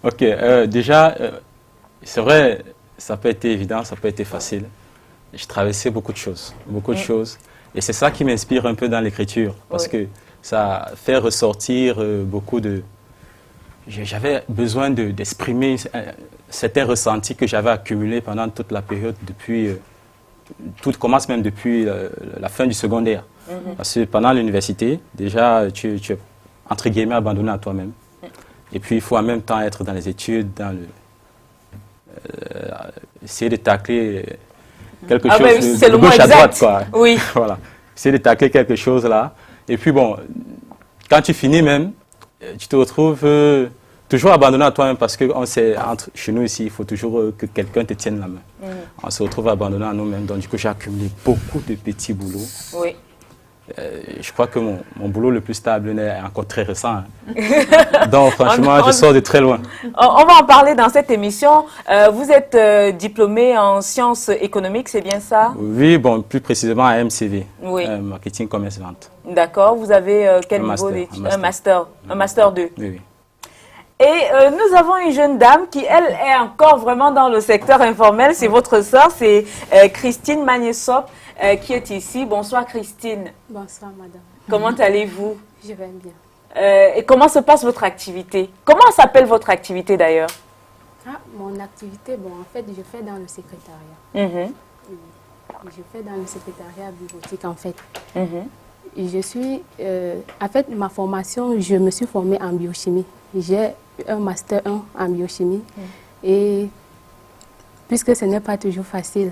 Ok, déjà, c'est vrai, ça n'a pas été évident, ça n'a pas été facile. J'ai traversé beaucoup de choses. Et c'est ça qui m'inspire un peu dans l'écriture, parce Oui. que ça fait ressortir beaucoup de... J'avais besoin d'exprimer certains ressentis que j'avais accumulés pendant toute la période depuis... tout commence même depuis la fin du secondaire. Parce que pendant l'université, déjà, tu es, entre guillemets, abandonné à toi-même. Et puis, il faut en même temps être dans les études, essayer de tacler quelque Ah chose ben, c'est de le mot gauche à droite, exact. quoi. Oui. Voilà. Essayer de tacler quelque chose là. Et puis, bon, quand tu finis même, tu te retrouves toujours abandonné à toi-même parce que chez nous ici, il faut toujours que quelqu'un te tienne la main. On se retrouve abandonné à nous-mêmes. Donc, du coup, j'ai accumulé beaucoup de petits boulots. Oui. Je crois que mon boulot le plus stable est encore très récent. Hein. Donc, franchement, je sors de très loin. On va en parler dans cette émission. Vous êtes diplômé en sciences économiques, c'est bien ça? Oui, bon, plus précisément à MCV, Oui. Marketing, Commerce, Vente. D'accord. Vous avez quel Un niveau master, d'études? un master. Un master 2. Oui, oui. Et nous avons une jeune dame qui, elle, est encore vraiment dans le secteur informel. C'est votre sœur, c'est Christine Magnessop qui est ici. Bonsoir Christine. Bonsoir madame. Comment allez-vous? Je vais bien. Et comment se passe votre activité? Comment s'appelle votre activité d'ailleurs? Ah, mon activité, bon, en fait, je fais dans le secrétariat. Mhm. Je fais dans le secrétariat bureautique, en fait. Mhm. Et je suis, en fait, ma formation, je me suis formée en biochimie. J'ai un master 1 en biochimie. Et puisque ce n'est pas toujours facile,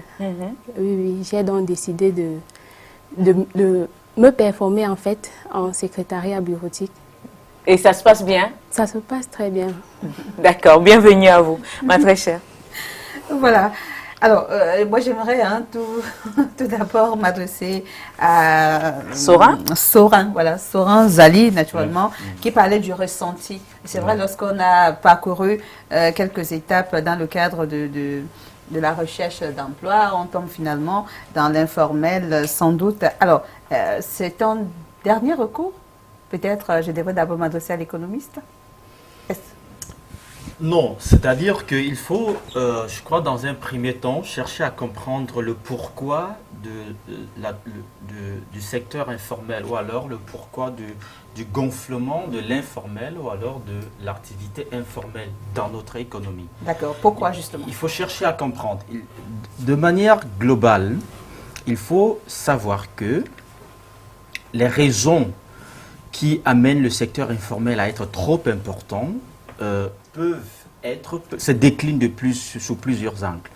oui, j'ai donc décidé de me performer, en fait, en secrétariat bureautique. Et ça se passe bien? Ça se passe très bien. D'accord, bienvenue à vous, ma très chère. Voilà. Alors, moi, j'aimerais tout d'abord m'adresser à Sorin, voilà, Sorin Zali, naturellement, qui parlait du ressenti. C'est vrai, lorsqu'on a parcouru quelques étapes dans le cadre de la recherche d'emploi, on tombe finalement dans l'informel, sans doute. Alors, c'est un dernier recours. Peut-être, je devrais d'abord m'adresser à l'économiste. Non, c'est-à-dire qu'il faut, je crois, dans un premier temps, chercher à comprendre le pourquoi du secteur informel, ou alors le pourquoi du gonflement de l'informel, ou alors de l'activité informelle dans notre économie. D'accord, pourquoi justement? Il faut chercher à comprendre. De manière globale, il faut savoir que les raisons qui amènent le secteur informel à être trop important se déclinent sous plusieurs angles.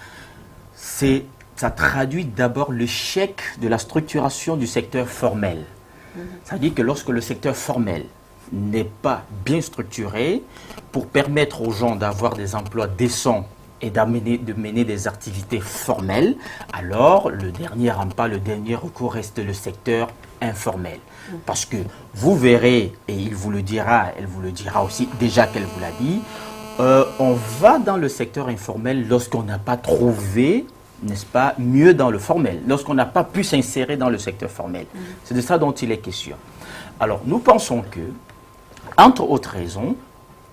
Ça traduit d'abord l'échec de la structuration du secteur formel. Ça veut dire que lorsque le secteur formel n'est pas bien structuré pour permettre aux gens d'avoir des emplois décents et de mener des activités formelles, alors le dernier rempart, le dernier recours reste le secteur informel. Parce que vous verrez, et il vous le dira, elle vous le dira aussi, déjà qu'elle vous l'a dit, on va dans le secteur informel lorsqu'on n'a pas trouvé, n'est-ce pas, mieux dans le formel, lorsqu'on n'a pas pu s'insérer dans le secteur formel. C'est de ça dont il est question. Alors, nous pensons que, entre autres raisons,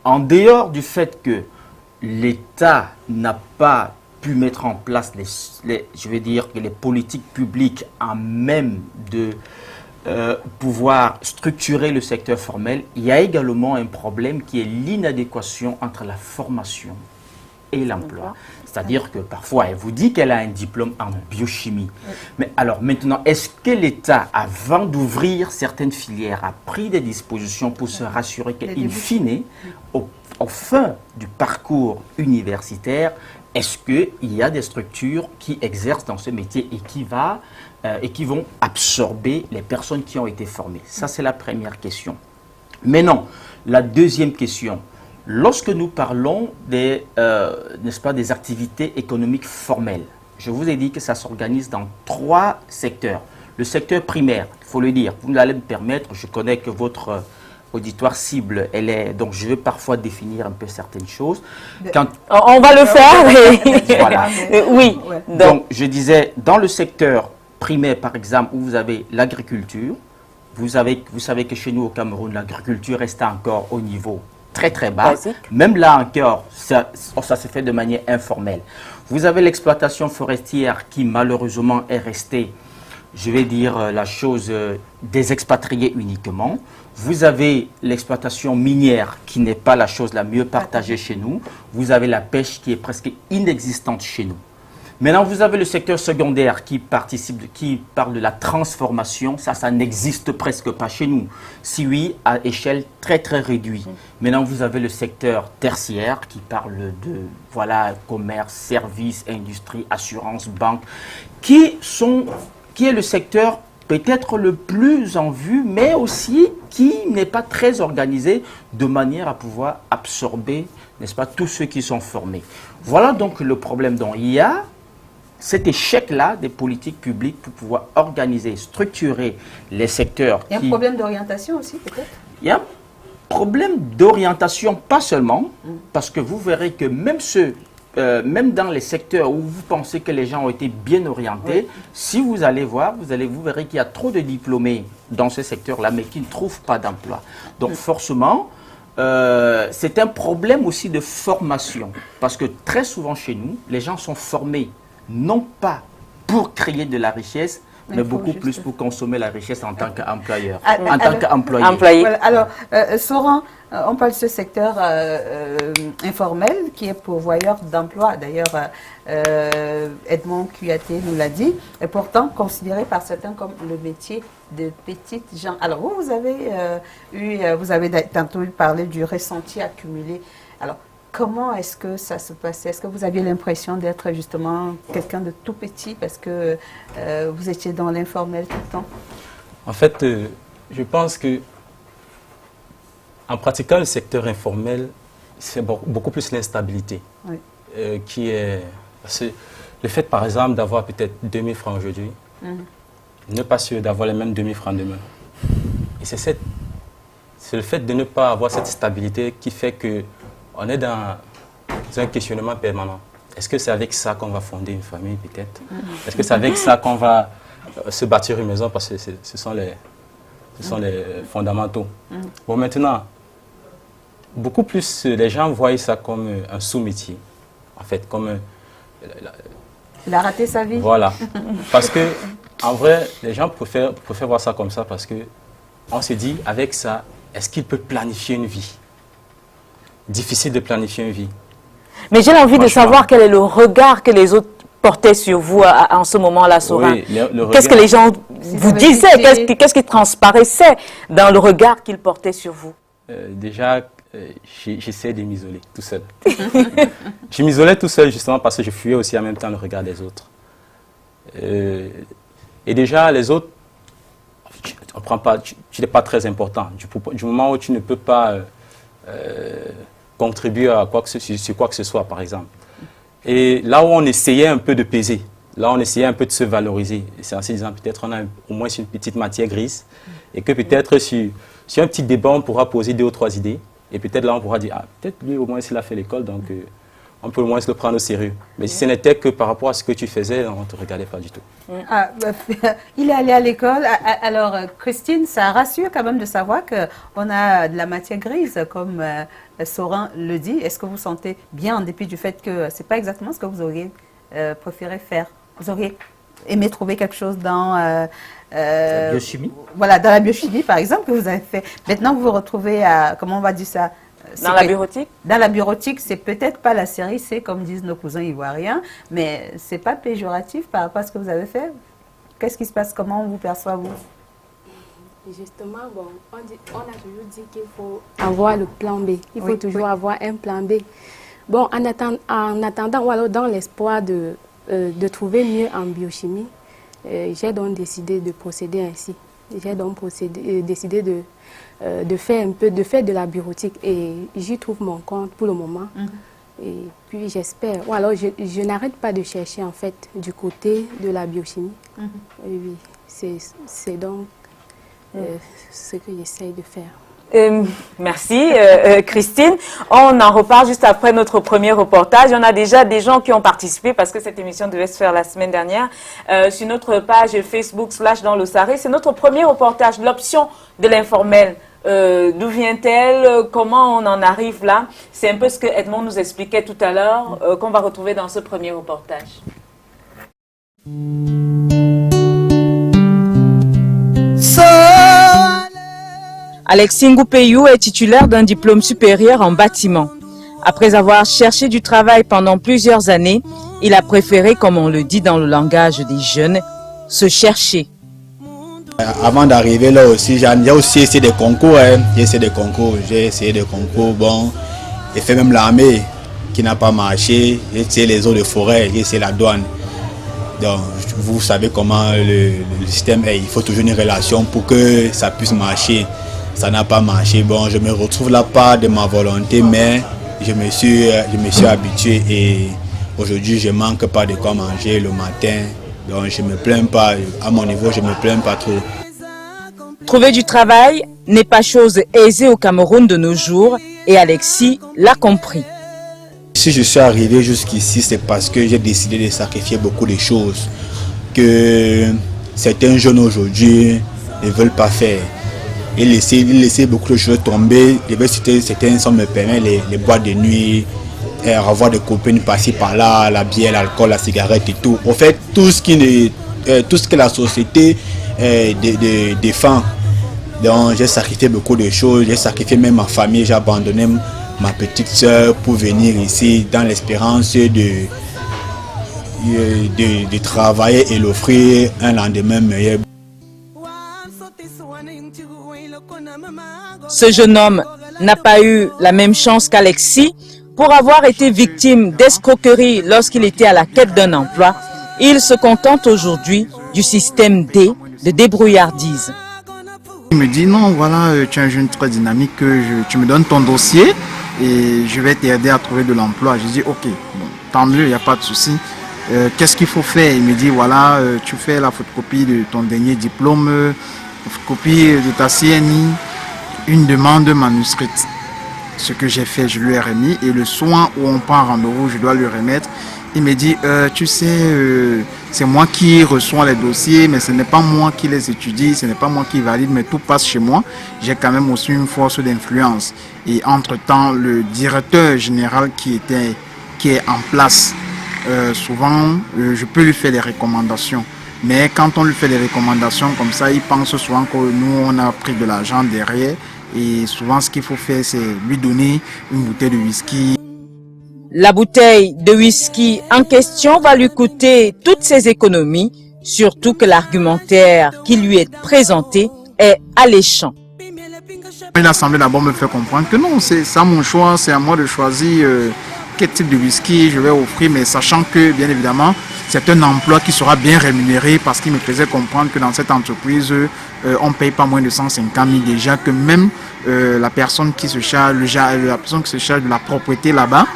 en dehors du fait que l'État n'a pas pu mettre en place je veux dire, les politiques publiques en même de pouvoir structurer le secteur formel, il y a également un problème qui est l'inadéquation entre la formation et l'emploi. C'est-à-dire que parfois, elle vous dit qu'elle a un diplôme en biochimie. Mais alors maintenant, est-ce que l'État, avant d'ouvrir certaines filières, a pris des dispositions pour se rassurer qu'in fine, au fin du parcours universitaire, est-ce qu'il y a des structures qui exercent dans ce métier et qui vont absorber les personnes qui ont été formées? Ça, c'est la première question. Maintenant, la deuxième question. Lorsque nous parlons n'est-ce pas, des activités économiques formelles, je vous ai dit que ça s'organise dans 3 secteurs. Le secteur primaire, il faut le dire, vous allez me permettre, je connais que votre auditoire cible, donc je vais parfois définir un peu certaines choses. On va le faire. Voilà. Oui. Donc, je disais, dans le secteur primaire, par exemple, où vous avez l'agriculture, vous savez que chez nous au Cameroun, l'agriculture reste encore au niveau très très bas. Basique. Même là encore, ça se fait de manière informelle. Vous avez l'exploitation forestière qui malheureusement est restée, je vais dire la chose, des expatriés uniquement. Vous avez l'exploitation minière qui n'est pas la chose la mieux partagée chez nous. Vous avez la pêche qui est presque inexistante chez nous. Maintenant, vous avez le secteur secondaire qui parle de la transformation. Ça n'existe presque pas chez nous. Si oui, à échelle très très réduite. Maintenant, vous avez le secteur tertiaire qui parle de voilà, commerce, services, industrie, assurance, banque, qui est le secteur peut-être le plus en vue, mais aussi qui n'est pas très organisé de manière à pouvoir absorber, n'est-ce pas, tous ceux qui sont formés. Voilà donc le problème dont il y a. Cet échec-là des politiques publiques pour pouvoir organiser, structurer les secteurs. Il y a un problème d'orientation aussi, peut-être? Il y a un problème d'orientation, pas seulement, parce que vous verrez que même dans les secteurs où vous pensez que les gens ont été bien orientés, si vous allez voir, vous verrez qu'il y a trop de diplômés dans ce secteur-là, mais qui ne trouvent pas d'emploi. Donc forcément, c'est un problème aussi de formation, parce que très souvent chez nous, les gens sont formés non pas pour créer de la richesse, mais beaucoup plus pour consommer la richesse en tant qu'employeur, en tant qu'employé. Voilà, alors, Soran, on parle de ce secteur informel qui est pourvoyeur d'emploi. D'ailleurs, Edmond Kouyaté nous l'a dit, et pourtant considéré par certains comme le métier de petites gens. Alors, vous avez tantôt parlé du ressenti accumulé. Alors, comment est-ce que ça se passait? Est-ce que vous aviez l'impression d'être justement quelqu'un de tout petit parce que vous étiez dans l'informel tout le temps? En fait, je pense que en pratiquant le secteur informel, c'est beaucoup plus l'instabilité qui est... Le fait, par exemple, d'avoir peut-être 2000 francs aujourd'hui, ne pas sûr d'avoir les mêmes 2000 francs demain. Et c'est le fait de ne pas avoir cette stabilité qui fait que on est dans un questionnement permanent. Est-ce que c'est avec ça qu'on va fonder une famille, peut-être? Est-ce que c'est avec ça qu'on va se bâtir une maison? Parce que ce sont les fondamentaux. Bon, maintenant, beaucoup plus, les gens voient ça comme un sous-métier. En fait, comme... Il a raté sa vie. Voilà. Parce que, en vrai, les gens préfèrent voir ça comme ça parce qu'on se dit, avec ça, est-ce qu'il peut planifier une vie? Difficile de planifier une vie. Mais j'ai envie de savoir quel est le regard que les autres portaient sur vous en ce moment-là, Soran. Oui, qu'est-ce que les gens vous disaient? Qu'est-ce qui transparaissait dans le regard qu'ils portaient sur vous? Déjà, j'essaie de m'isoler tout seul. Je m'isolais tout seul justement parce que je fuyais aussi en même temps le regard des autres. Et déjà, les autres, tu n'es pas très important. Du moment où tu ne peux pas... contribuer à sur quoi que ce soit, par exemple. Et là où on essayait un peu de peser, là où on essayait un peu de se valoriser, c'est en se disant peut-être on a au moins une petite matière grise et que peut-être sur un petit débat on pourra poser 2 ou 3 idées et peut-être là on pourra dire, ah, peut-être lui au moins s'il a fait l'école, donc on peut au moins se le prendre au sérieux. Mais si ce n'était que par rapport à ce que tu faisais, on ne te regardait pas du tout. Il est allé à l'école. Alors, Christine, ça rassure quand même de savoir qu'on a de la matière grise, comme Soran le dit. Est-ce que vous sentez bien en dépit du fait que ce n'est pas exactement ce que vous auriez préféré faire? Vous auriez aimé trouver quelque chose dans... la biochimie? Voilà, dans la biochimie, par exemple, que vous avez fait. Maintenant, vous vous retrouvez à... Comment on va dire ça? Dans la bureautique? Dans la bureautique, c'est peut-être pas la série, c'est comme disent nos cousins ivoiriens, mais c'est pas péjoratif par rapport à ce que vous avez fait. Qu'est-ce qui se passe? Comment on vous perçoit, vous? Justement, bon, on a toujours dit qu'il faut avoir le plan B. Il faut toujours avoir un plan B. Bon, en attendant, ou alors dans l'espoir de trouver mieux en biochimie, j'ai donc décidé de procéder ainsi. J'ai donc décidé de faire de la bureautique et j'y trouve mon compte pour le moment. Et puis j'espère, ou alors je n'arrête pas de chercher en fait du côté de la biochimie. Oui, c'est donc ce que j'essaye de faire. Merci Christine. On en reparle juste après notre premier reportage. On a déjà des gens qui ont participé parce que cette émission devait se faire la semaine dernière sur notre page Facebook /dans le Saré. C'est notre premier reportage, l'option de l'informel. D'où vient-elle? Comment on en arrive là? C'est un peu ce que Edmond nous expliquait tout à l'heure, qu'on va retrouver dans ce premier reportage. Alexis Ngoupeyou est titulaire d'un diplôme supérieur en bâtiment. Après avoir cherché du travail pendant plusieurs années, il a préféré, comme on le dit dans le langage des jeunes, se chercher. Avant d'arriver là aussi, j'ai aussi essayé des concours. J'ai essayé des concours, bon. J'ai fait même l'armée qui n'a pas marché. J'ai essayé les eaux de forêt, j'ai essayé la douane. Donc, vous savez comment le système est. Il faut toujours une relation pour que ça puisse marcher. Ça n'a pas marché. Bon, je me retrouve là pas de ma volonté, mais je me suis habitué et aujourd'hui, je ne manque pas de quoi manger le matin. Donc, je ne me plains pas. À mon niveau, je ne me plains pas trop. Trouver du travail n'est pas chose aisée au Cameroun de nos jours et Alexis l'a compris. Si je suis arrivé jusqu'ici, c'est parce que j'ai décidé de sacrifier beaucoup de choses que certains jeunes aujourd'hui ne veulent pas faire. Ils laissent beaucoup de choses tomber. Je vais citer certains, ça me permet les boîtes de nuit, avoir des copines par-ci par-là, la bière, l'alcool, la cigarette et tout. En fait, tout ce que la société défend. Donc j'ai sacrifié beaucoup de choses, j'ai sacrifié même ma famille, j'ai abandonné ma petite soeur pour venir ici dans l'espérance de travailler et l'offrir un lendemain meilleur. Ce jeune homme n'a pas eu la même chance qu'Alexis. Pour avoir été victime d'escroquerie lorsqu'il était à la quête d'un emploi, il se contente aujourd'hui du système D de débrouillardise. Il me dit non, voilà, tu es un jeune très dynamique, tu me donnes ton dossier et je vais t'aider à trouver de l'emploi. Je dis ok, bon, tant mieux, il n'y a pas de souci. Qu'est-ce qu'il faut faire? Il me dit voilà, tu fais la photocopie de ton dernier diplôme, photocopie de ta CNI, une demande manuscrite. Ce que j'ai fait, je lui ai remis et le soir où on part en rendez-vous, je dois lui remettre. Il me dit, tu sais, c'est moi qui reçois les dossiers, mais ce n'est pas moi qui les étudie, ce n'est pas moi qui valide, mais tout passe chez moi. J'ai quand même aussi une force d'influence. Et entre-temps, le directeur général qui est en place, souvent, je peux lui faire des recommandations. Mais quand on lui fait des recommandations comme ça, il pense souvent que nous, on a pris de l'argent derrière. Et souvent, ce qu'il faut faire, c'est lui donner une bouteille de whisky. La bouteille de whisky en question va lui coûter toutes ses économies, surtout que l'argumentaire qui lui est présenté est alléchant. Il a semblé d'abord me faire comprendre que non, c'est ça mon choix, c'est à moi de choisir quel type de whisky je vais offrir, mais sachant que, bien évidemment, c'est un emploi qui sera bien rémunéré parce qu'il me faisait comprendre que dans cette entreprise, on ne paye pas moins de 150 000 déjà, que même la personne qui se charge de la propriété là-bas,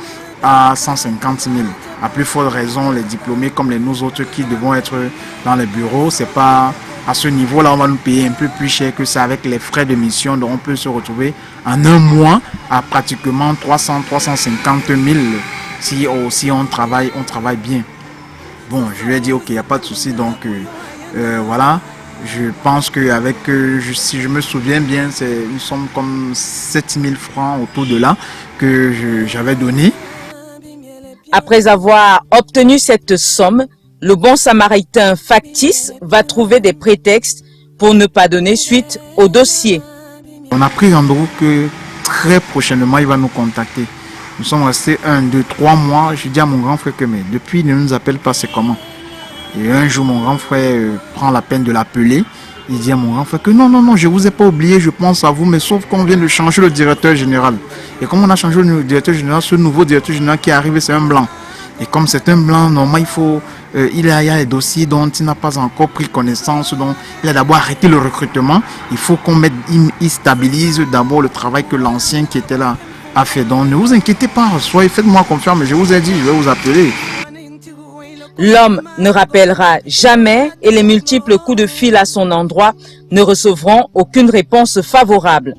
à 150 000. À plus forte raison, les diplômés comme nous autres qui devons être dans les bureaux, c'est pas à ce niveau-là, on va nous payer un peu plus cher que ça avec les frais de mission. Donc on peut se retrouver en un mois à pratiquement 350 000 si on travaille bien. Bon, je lui ai dit ok, il n'y a pas de souci. Donc voilà, je pense qu'avec, si je me souviens bien, c'est une somme comme 7 000 francs autour de là que j'avais donné. Après avoir obtenu cette somme, le bon samaritain factice va trouver des prétextes pour ne pas donner suite au dossier. On a pris rendez-vous que très prochainement, il va nous contacter. Nous sommes restés 1, 2, 3 mois. Je dis à mon grand frère que mais depuis, il ne nous appelle pas, c'est comment? Et un jour, mon grand frère prend la peine de l'appeler. Il dit à mon grand frère que non, je ne vous ai pas oublié, je pense à vous, mais sauf qu'on vient de changer le directeur général. Et comme on a changé le directeur général, ce nouveau directeur général qui est arrivé, c'est un blanc. Et comme c'est un blanc, normalement, il y a des dossiers dont il n'a pas encore pris connaissance, dont il a d'abord arrêté le recrutement. Il faut il stabilise d'abord le travail que l'ancien qui était là a fait. Donc ne vous inquiétez pas, soyez, faites-moi confiance, mais je vous ai dit, je vais vous appeler. L'homme ne rappellera jamais et les multiples coups de fil à son endroit ne recevront aucune réponse favorable.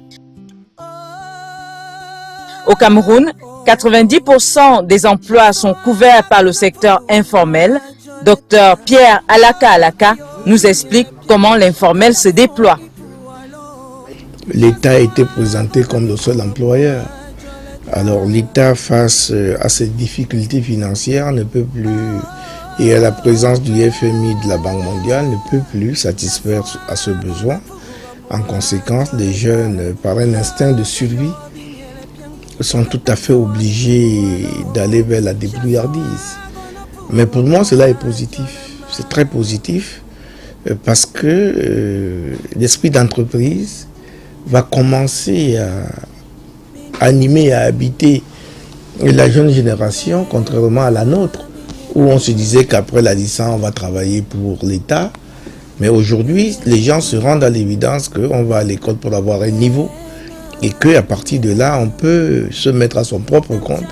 Au Cameroun, 90% des emplois sont couverts par le secteur informel. Dr Pierre Alaka nous explique comment l'informel se déploie. l'État a été présenté comme le seul employeur. Alors l'État, face à ces difficultés financières, ne peut plus, et à la présence du FMI, de la Banque mondiale, ne peut plus satisfaire à ce besoin. En conséquence, les jeunes, par un instinct de survie, sont tout à fait obligés d'aller vers la débrouillardise. Mais pour moi, cela est positif. C'est très positif parce que l'esprit d'entreprise va commencer à animer, à habiter la jeune génération, contrairement à la nôtre, où on se disait qu'après la licence, on va travailler pour l'État. Mais aujourd'hui, les gens se rendent à l'évidence qu'on va à l'école pour avoir un niveau et qu'à partir de là, on peut se mettre à son propre compte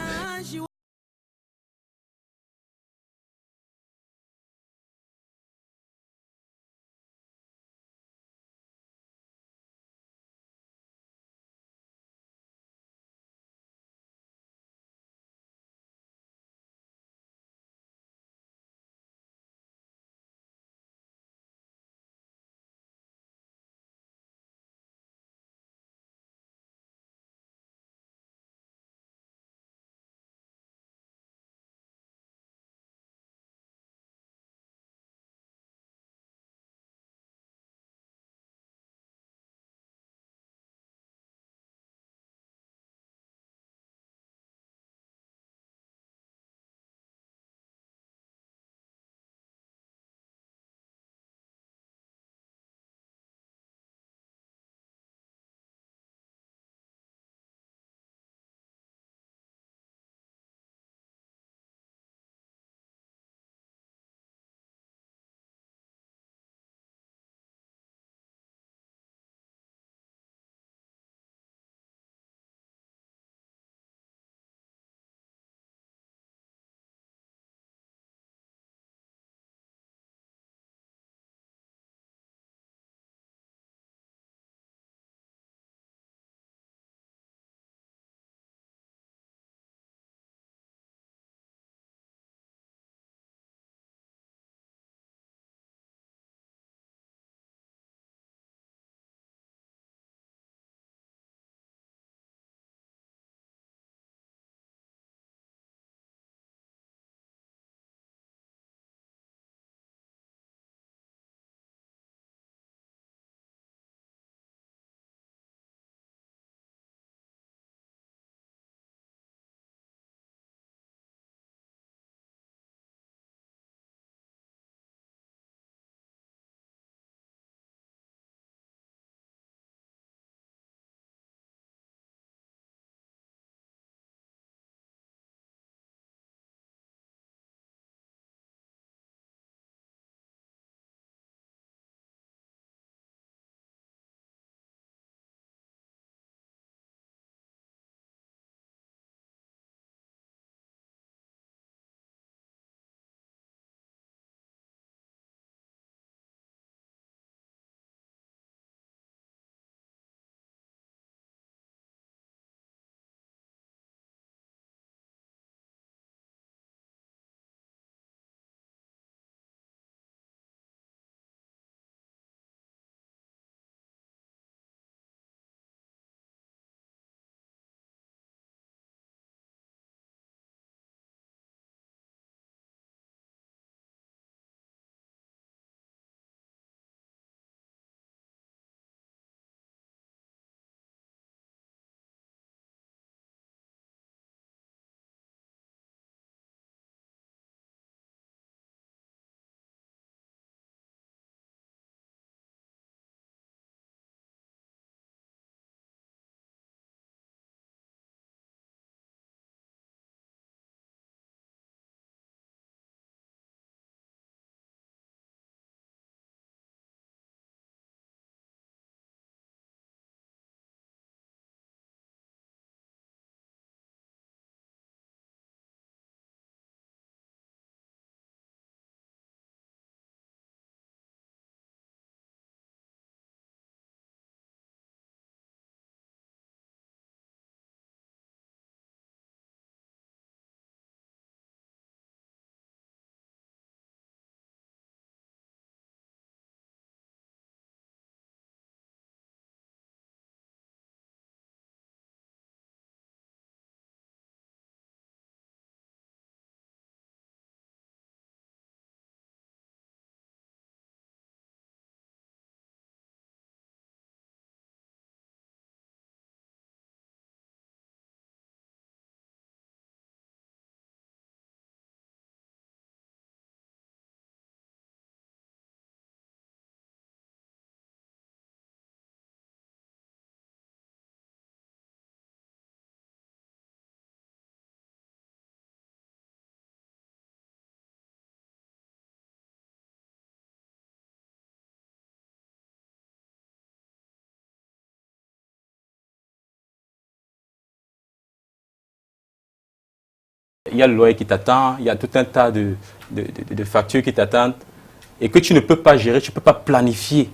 il y a le loyer qui t'attend, il y a tout un tas de factures qui t'attendent et que tu ne peux pas gérer, tu ne peux pas planifier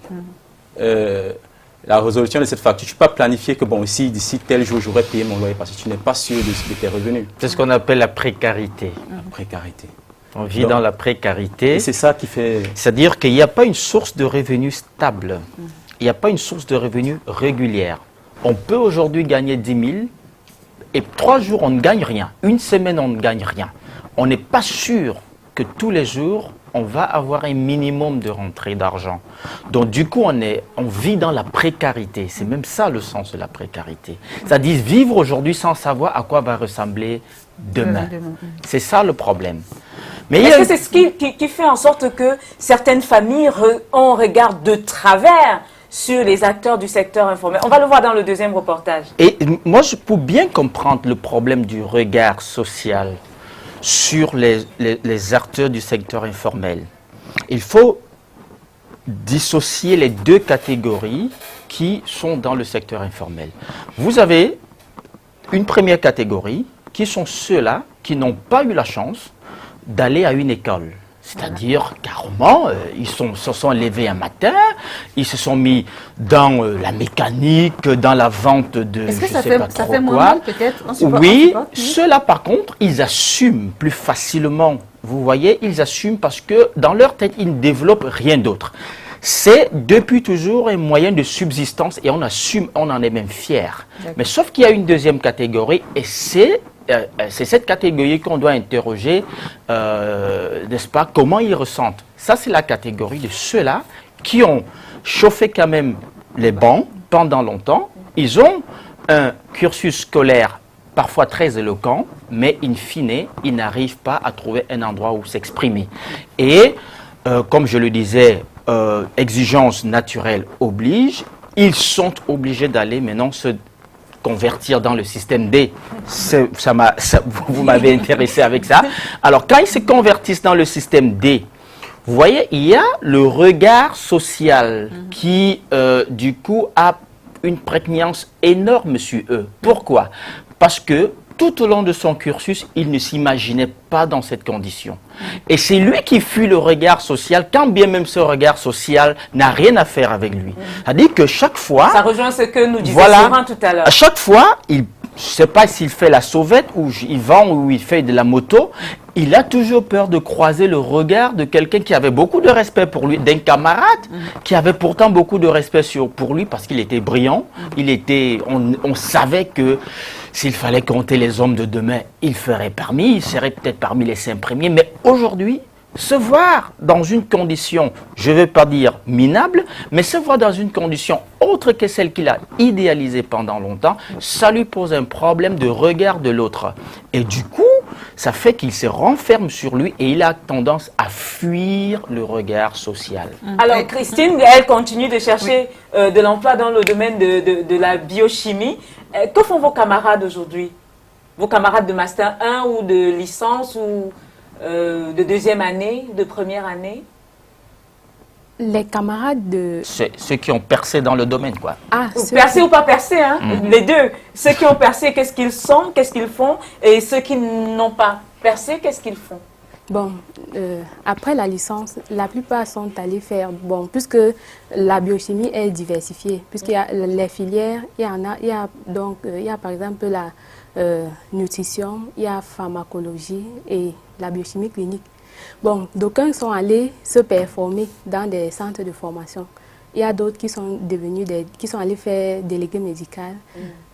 la résolution de cette facture. Tu ne peux pas planifier que bon, ici, d'ici tel jour, j'aurais payé mon loyer parce que tu n'es pas sûr de tes revenus. C'est ce qu'on appelle la précarité. La précarité. On vit dans la précarité. Et c'est ça qui fait... C'est-à-dire qu'il n'y a pas une source de revenus stable. Il n'y a pas une source de revenus régulière. On peut aujourd'hui gagner 10 000 et 3 jours, on ne gagne rien. Une semaine, on ne gagne rien. On n'est pas sûr que tous les jours, on va avoir un minimum de rentrée d'argent. Donc du coup, on vit dans la précarité. C'est même ça le sens de la précarité. C'est-à-dire vivre aujourd'hui sans savoir à quoi va ressembler demain. C'est ça le problème. Mais est-ce que c'est ce qui fait en sorte que certaines familles ont un regard de travers sur les acteurs du secteur informel? On va le voir dans le deuxième reportage. Et moi, je peux bien comprendre le problème du regard social sur les acteurs du secteur informel. Il faut dissocier les deux catégories qui sont dans le secteur informel. Vous avez une première catégorie qui sont ceux-là qui n'ont pas eu la chance d'aller à une école. C'est-à-dire, carrément, ils se sont levés un matin, ils se sont mis dans la mécanique, dans la vente de Est-ce que ça fait moins mal peut-être? Oui, ceux-là par contre, ils assument plus facilement. Vous voyez, ils assument parce que dans leur tête, ils ne développent rien d'autre. C'est depuis toujours un moyen de subsistance et on assume, on en est même fier. Mais sauf qu'il y a une deuxième catégorie et c'est cette catégorie qu'on doit interroger, n'est-ce pas, comment ils ressentent. Ça, c'est la catégorie de ceux-là qui ont chauffé quand même les bancs pendant longtemps. Ils ont un cursus scolaire parfois très éloquent, mais in fine, ils n'arrivent pas à trouver un endroit où s'exprimer. Et, comme je le disais, exigence naturelle oblige, ils sont obligés d'aller maintenant se convertir dans le système D. Vous m'avez intéressé avec ça. Alors, quand ils se convertissent dans le système D, vous voyez, il y a le regard social qui, du coup, a une prégnance énorme sur eux. Pourquoi? Parce que tout au long de son cursus, il ne s'imaginait pas dans cette condition. Et c'est lui qui fuit le regard social, quand bien même ce regard social n'a rien à faire avec lui. C'est-à-dire que chaque fois... Ça rejoint ce que nous disait voilà, tout à l'heure. À chaque fois, je ne sais pas s'il fait la sauvette, ou il vend, ou il fait de la moto, il a toujours peur de croiser le regard de quelqu'un qui avait beaucoup de respect pour lui, d'un camarade qui avait pourtant beaucoup de respect pour lui parce qu'il était brillant. On savait que s'il fallait compter les hommes de demain, il ferait parmi, il serait peut-être parmi les 5 premiers. Mais aujourd'hui, se voir dans une condition, je ne vais pas dire minable, mais se voir dans une condition autre que celle qu'il a idéalisée pendant longtemps, ça lui pose un problème de regard de l'autre. Et du coup, ça fait qu'il se renferme sur lui et il a tendance à fuir le regard social. Alors Christine, elle continue de chercher de l'emploi dans le domaine de la biochimie. Que font vos camarades aujourd'hui? Vos camarades de Master 1 ou de licence ou de deuxième année, de première année? Les camarades de... Ceux qui ont percé dans le domaine, quoi. Ah, percé ou pas percé, hein? Les deux. Ceux qui ont percé, qu'est-ce qu'ils sont, qu'est-ce qu'ils font? Et ceux qui n'ont pas percé, qu'est-ce qu'ils font? Bon, après la licence, la plupart sont allés faire... Bon, puisque la biochimie est diversifiée, puisqu'il y a les filières, il y a par exemple la nutrition, il y a pharmacologie et la biochimie clinique. Bon, d'aucuns sont allés se performer dans des centres de formation. Il y a d'autres qui sont allés faire délégué médical.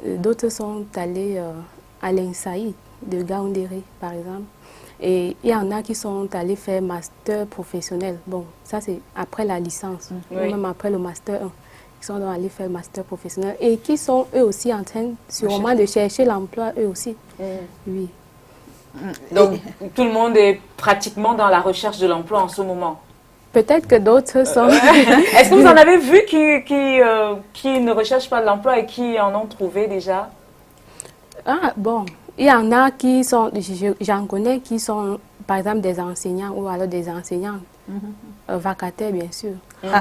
D'autres sont allés à l'INSAI de Gaoundéré, par exemple. Et il y en a qui sont allés faire master professionnel. Bon, ça c'est après la licence, ou même après le master 1. Ils sont allés faire master professionnel et qui sont eux aussi en train sûrement de chercher l'emploi eux aussi. Oui. Donc, tout le monde est pratiquement dans la recherche de l'emploi en ce moment. Peut-être que d'autres sont... Est-ce que vous en avez vu qui ne recherchent pas de l'emploi et qui en ont trouvé déjà? Ah, bon, il y en a qui sont... J'en connais qui sont, par exemple, des enseignants ou alors des enseignants vacataires, bien sûr.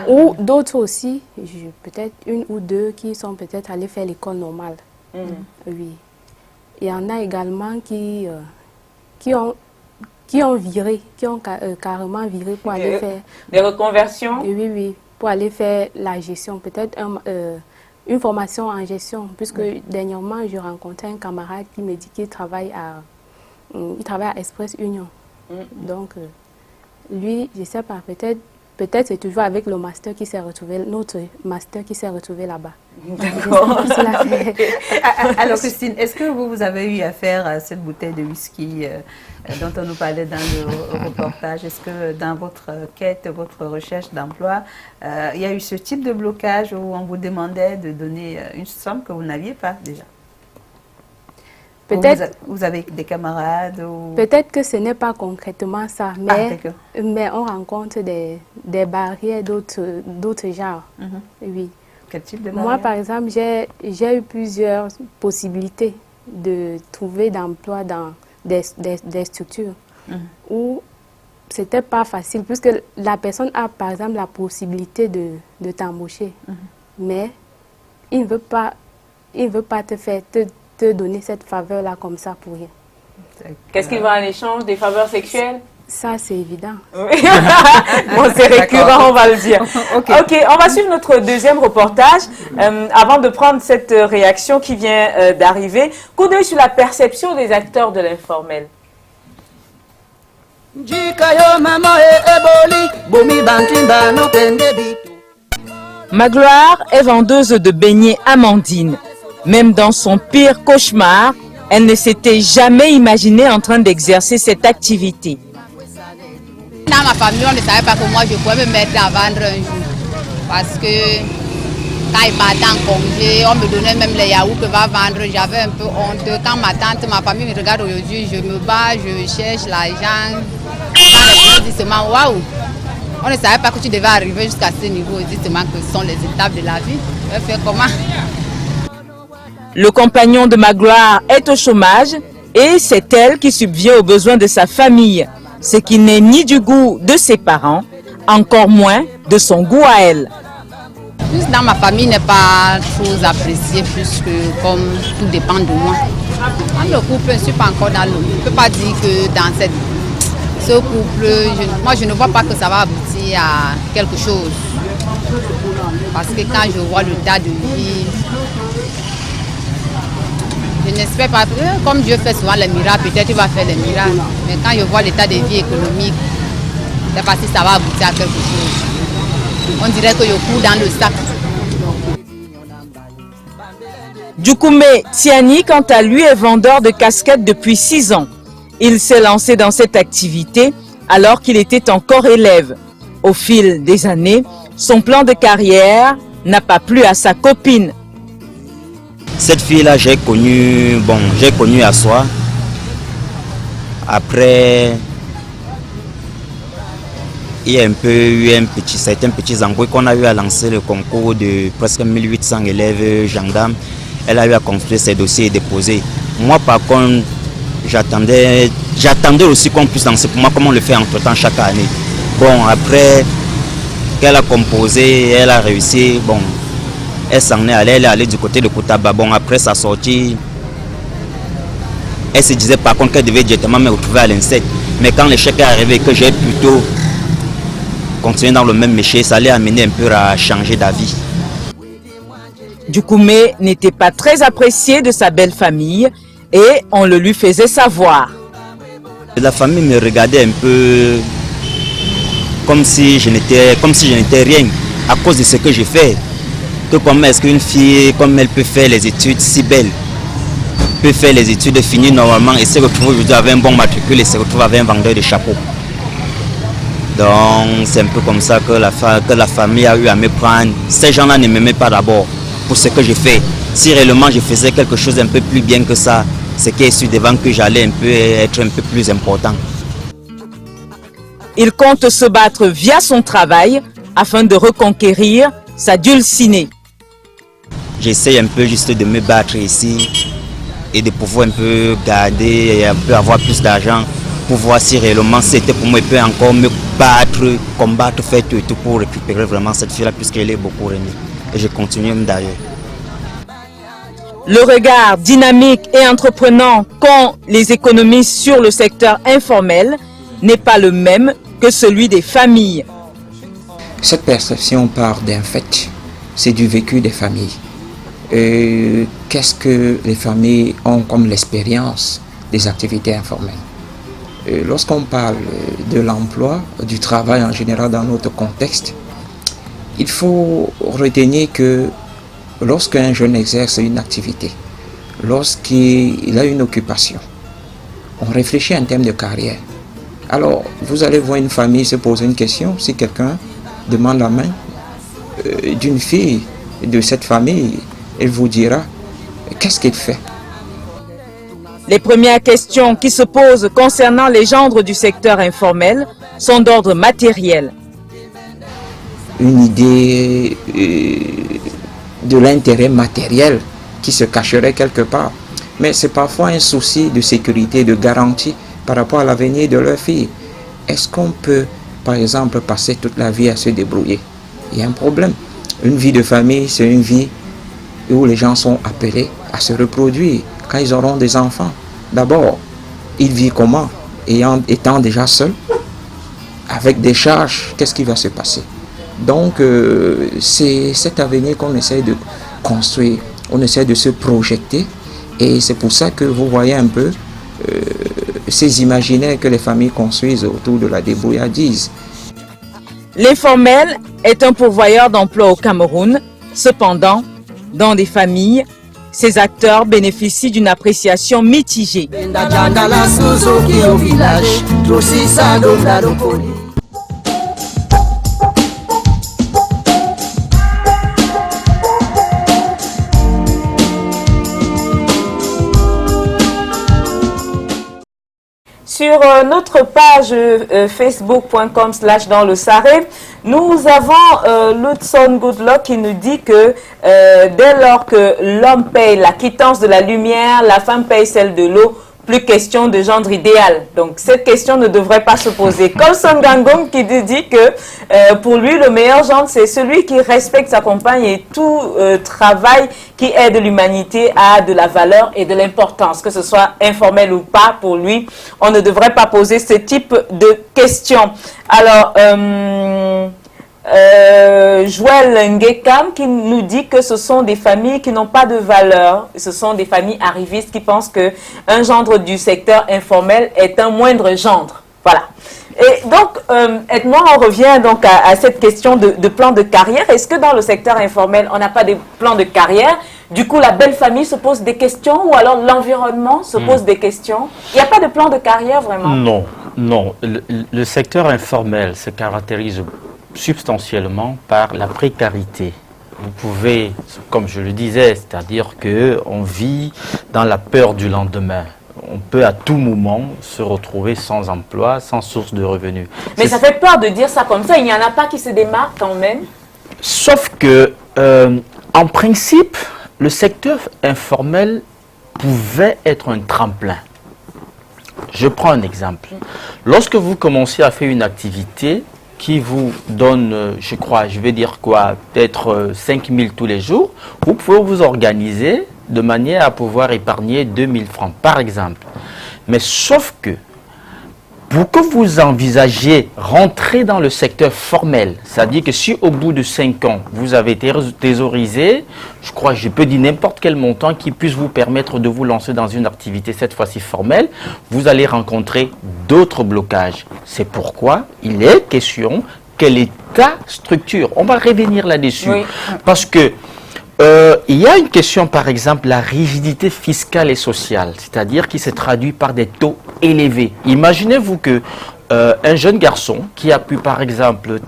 Ou d'autres aussi, peut-être une ou deux qui sont peut-être allés faire l'école normale. Oui. Il y en a également qui qui ont viré, qui ont carrément viré pour aller faire... Des reconversions? Oui, pour aller faire la gestion, peut-être une formation en gestion, puisque dernièrement, je rencontrais un camarade qui me dit qu'il travaille à Express Union. Donc, lui, je ne sais pas, peut-être c'est toujours avec le master qui s'est retrouvé, notre master qui s'est retrouvé là-bas. D'accord. Alors Christine, est-ce que vous avez eu affaire à cette bouteille de whisky dont on nous parlait dans le reportage? Est-ce que dans votre quête, votre recherche d'emploi, il y a eu ce type de blocage où on vous demandait de donner une somme que vous n'aviez pas déjà? Peut-être vous avez des camarades ou... Peut-être que ce n'est pas concrètement ça, mais on rencontre des barrières d'autres genres. Oui. Quel type de barrières? Moi, par exemple, j'ai eu plusieurs possibilités de trouver d'emploi dans des structures où c'était pas facile, puisque la personne a, par exemple, la possibilité de t'embaucher, mais il ne veut pas te donner cette faveur-là comme ça pour rien. Qu'est-ce qu'il va en échange? Des faveurs sexuelles? Ça, c'est évident. Oui. Bon, c'est récurrent, on va le dire. Ok, on va suivre notre deuxième reportage. Avant de prendre cette réaction qui vient d'arriver, coup d'œil sur la perception des acteurs de l'informel. Magloire est vendeuse de beignets Amandine. Même dans son pire cauchemar, elle ne s'était jamais imaginée en train d'exercer cette activité. Dans ma famille, on ne savait pas que moi je pouvais me mettre à vendre un jour. Parce que quand ils partaient en congé, on me donnait même les yaourts que va vendre. J'avais un peu honte. Quand ma famille me regarde aujourd'hui, je me bats, je cherche l'argent. Quand les gens disent seulement waouh, on ne savait pas que tu devais arriver jusqu'à ce niveau. Ils disent seulement que ce sont les étapes de la vie. Je vais faire comment? Le compagnon de Magloire est au chômage et c'est elle qui subvient aux besoins de sa famille, ce qui n'est ni du goût de ses parents, encore moins de son goût à elle. Juste dans ma famille n'est pas trop apprécié puisque comme tout dépend de moi. Dans le couple, je ne suis pas encore dans le... Je ne peux pas dire que dans ce couple, moi je ne vois pas que ça va aboutir à quelque chose. Parce que quand je vois le tas de vie, je n'espère pas, comme Dieu fait souvent les miracles, peut-être il va faire les miracles. Mais quand je vois l'état de vie économique, je ne sais pas si ça va aboutir à quelque chose. On dirait que je cours dans le sac. Djoukoumé Tiani, quant à lui, est vendeur de casquettes depuis 6 ans. Il s'est lancé dans cette activité alors qu'il était encore élève. Au fil des années, son plan de carrière n'a pas plu à sa copine. Cette fille-là, j'ai connu à soi. Après, il y a eu certains petits embrouilles qu'on a eu à lancer le concours de presque 1800 élèves gendarmes. Elle a eu à construire ses dossiers et déposer. Moi, par contre, j'attendais aussi qu'on puisse lancer pour moi, comme on le fait entre-temps chaque année. Bon, après qu'elle a composé, elle a réussi, bon, elle s'en est allée du côté de Koutaba. Bon, après sa sortie, elle se disait par contre qu'elle devait directement me retrouver à l'INSET. Mais quand l'échec est arrivé, que j'ai plutôt continué dans le même métier, ça allait amener un peu à changer d'avis. Djoukoumé n'était pas très apprécié de sa belle famille et on le lui faisait savoir. La famille me regardait un peu comme si je n'étais rien à cause de ce que j'ai fait. Que comment est-ce qu'une fille, comme elle peut faire les études si belle, peut faire les études, finir normalement et se retrouver aujourd'hui avec un bon matricule et se retrouver avec un vendeur de chapeaux. Donc c'est un peu comme ça que la famille a eu à me prendre. Ces gens-là ne m'aimaient pas d'abord pour ce que j'ai fait. Si réellement je faisais quelque chose un peu plus bien que ça, c'est qu'il est su devant que j'allais être un peu plus important. Il compte se battre via son travail afin de reconquérir sa dulcinée. J'essaie un peu juste de me battre ici et de pouvoir un peu garder et un peu avoir plus d'argent pour voir si réellement c'était pour moi, je peux encore me battre, combattre, faire tout et tout pour récupérer vraiment cette fille-là puisqu'elle est beaucoup aimée. Et je continue même d'ailleurs. Le regard dynamique et entreprenant qu'ont les économistes sur le secteur informel n'est pas le même que celui des familles. Cette perception part d'un fait, c'est du vécu des familles. Qu'est-ce que les familles ont comme l'expérience des activités informelles? Lorsqu'on parle de l'emploi, du travail en général dans notre contexte, il faut retenir que lorsqu'un jeune exerce une activité, lorsqu'il a une occupation, on réfléchit en termes de carrière. Alors, vous allez voir une famille se poser une question, si quelqu'un demande la main d'une fille de cette famille, elle vous dira qu'est-ce qu'elle fait. Les premières questions qui se posent concernant les gendres du secteur informel sont d'ordre matériel. Une idée de l'intérêt matériel qui se cacherait quelque part. Mais c'est parfois un souci de sécurité, de garantie par rapport à l'avenir de leur fille. Est-ce qu'on peut, par exemple, passer toute la vie à se débrouiller? Il y a un problème. Une vie de famille, c'est une vie où les gens sont appelés à se reproduire quand ils auront des enfants. D'abord, ils vivent comment? Étant déjà seuls, avec des charges, qu'est-ce qui va se passer? Donc, c'est cet avenir qu'on essaie de construire, on essaie de se projeter, et c'est pour ça que vous voyez un peu ces imaginaires que les familles construisent autour de la débrouillardise. L'informel est un pourvoyeur d'emploi au Cameroun. Cependant, dans des familles, ces acteurs bénéficient d'une appréciation mitigée. Sur notre page facebook.com/dans le Saré, nous avons Lutzon Goodluck qui nous dit que dès lors que l'homme paye la quittance de la lumière, la femme paye celle de l'eau, plus question de gendre idéal. Donc cette question ne devrait pas se poser. Colson Gangong qui dit que pour lui le meilleur gendre c'est celui qui respecte sa compagne et tout travail qui aide l'humanité a de la valeur et de l'importance, que ce soit informel ou pas. Pour lui, on ne devrait pas poser ce type de questions. Alors, Joël Ngekam qui nous dit que ce sont des familles qui n'ont pas de valeur, ce sont des familles arrivistes qui pensent qu'un gendre du secteur informel est un moindre gendre. Voilà. Et donc, Edmond, on revient donc à cette question de plan de carrière. Est-ce que dans le secteur informel, on n'a pas de plan de carrière? Du coup, la belle famille se pose des questions ou alors l'environnement se pose des questions? Il n'y a pas de plan de carrière vraiment? Non, non. Le secteur informel se caractérise substantiellement par la précarité. Vous pouvez, comme je le disais, c'est-à-dire qu'on vit dans la peur du lendemain. On peut à tout moment se retrouver sans emploi, sans source de revenus. Mais ça fait peur de dire ça comme ça. Il n'y en a pas qui se démarquent quand même. Sauf que, en principe, le secteur informel pouvait être un tremplin. Je prends un exemple. Lorsque vous commencez à faire une activité qui vous donne, je crois, je vais dire quoi, peut-être 5 000 tous les jours, vous pouvez vous organiser de manière à pouvoir épargner 2 000 francs, par exemple. Mais sauf que, pour que vous envisagiez rentrer dans le secteur formel, c'est-à-dire que si au bout de 5 ans, vous avez thésaurisé, je crois, je peux dire n'importe quel montant qui puisse vous permettre de vous lancer dans une activité, cette fois-ci formelle, vous allez rencontrer d'autres blocages. C'est pourquoi il est question que l'État structure. On va revenir là-dessus. Oui. Parce que il y a une question, par exemple, la rigidité fiscale et sociale, c'est-à-dire qui se traduit par des taux élevés. Imaginez-vous que un jeune garçon qui a pu, par exemple,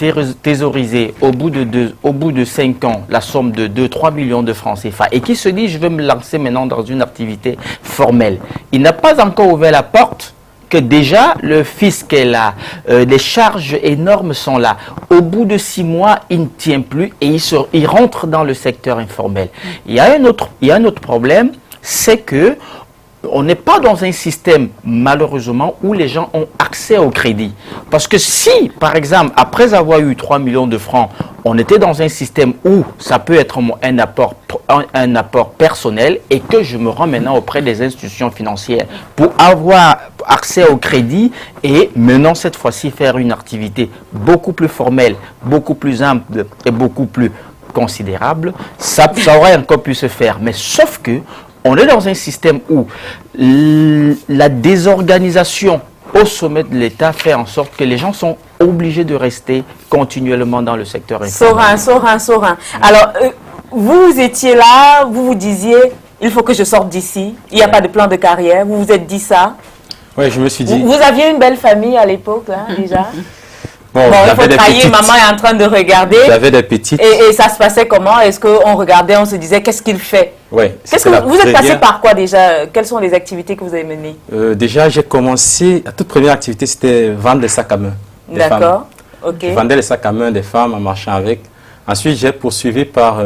thésauriser au bout de 5 ans la somme de 2-3 millions de francs CFA et qui se dit, je veux me lancer maintenant dans une activité formelle. Il n'a pas encore ouvert la porte que déjà le fisc est là, les charges énormes sont là. Au bout de 6 mois, il ne tient plus et il rentre dans le secteur informel. Il y a un autre problème, c'est que on n'est pas dans un système, malheureusement, où les gens ont accès au crédit. Parce que si, par exemple, après avoir eu 3 millions de francs, on était dans un système où ça peut être un apport personnel et que je me rends maintenant auprès des institutions financières pour avoir accès au crédit et maintenant, cette fois-ci, faire une activité beaucoup plus formelle, beaucoup plus ample et beaucoup plus considérable, ça aurait encore pu se faire. Mais sauf que on est dans un système où la désorganisation au sommet de l'État fait en sorte que les gens sont obligés de rester continuellement dans le secteur informel. Sorin. Alors, vous étiez là, vous vous disiez, il faut que je sorte d'ici, il n'y a pas de plan de carrière, vous vous êtes dit ça? Oui, je me suis dit... Vous aviez une belle famille à l'époque, hein, déjà? Bon, il faut trahir, maman est en train de regarder. J'avais des petites. Et ça se passait comment? Est-ce qu'on regardait, on se disait, qu'est-ce qu'il fait? Oui. Vous êtes passé par quoi déjà? Quelles sont les activités que vous avez menées? Déjà, j'ai commencé, la toute première activité, c'était vendre des sacs à main. D'accord, ok. Je vendais les sacs à main des femmes en marchant avec. Ensuite, j'ai poursuivi par...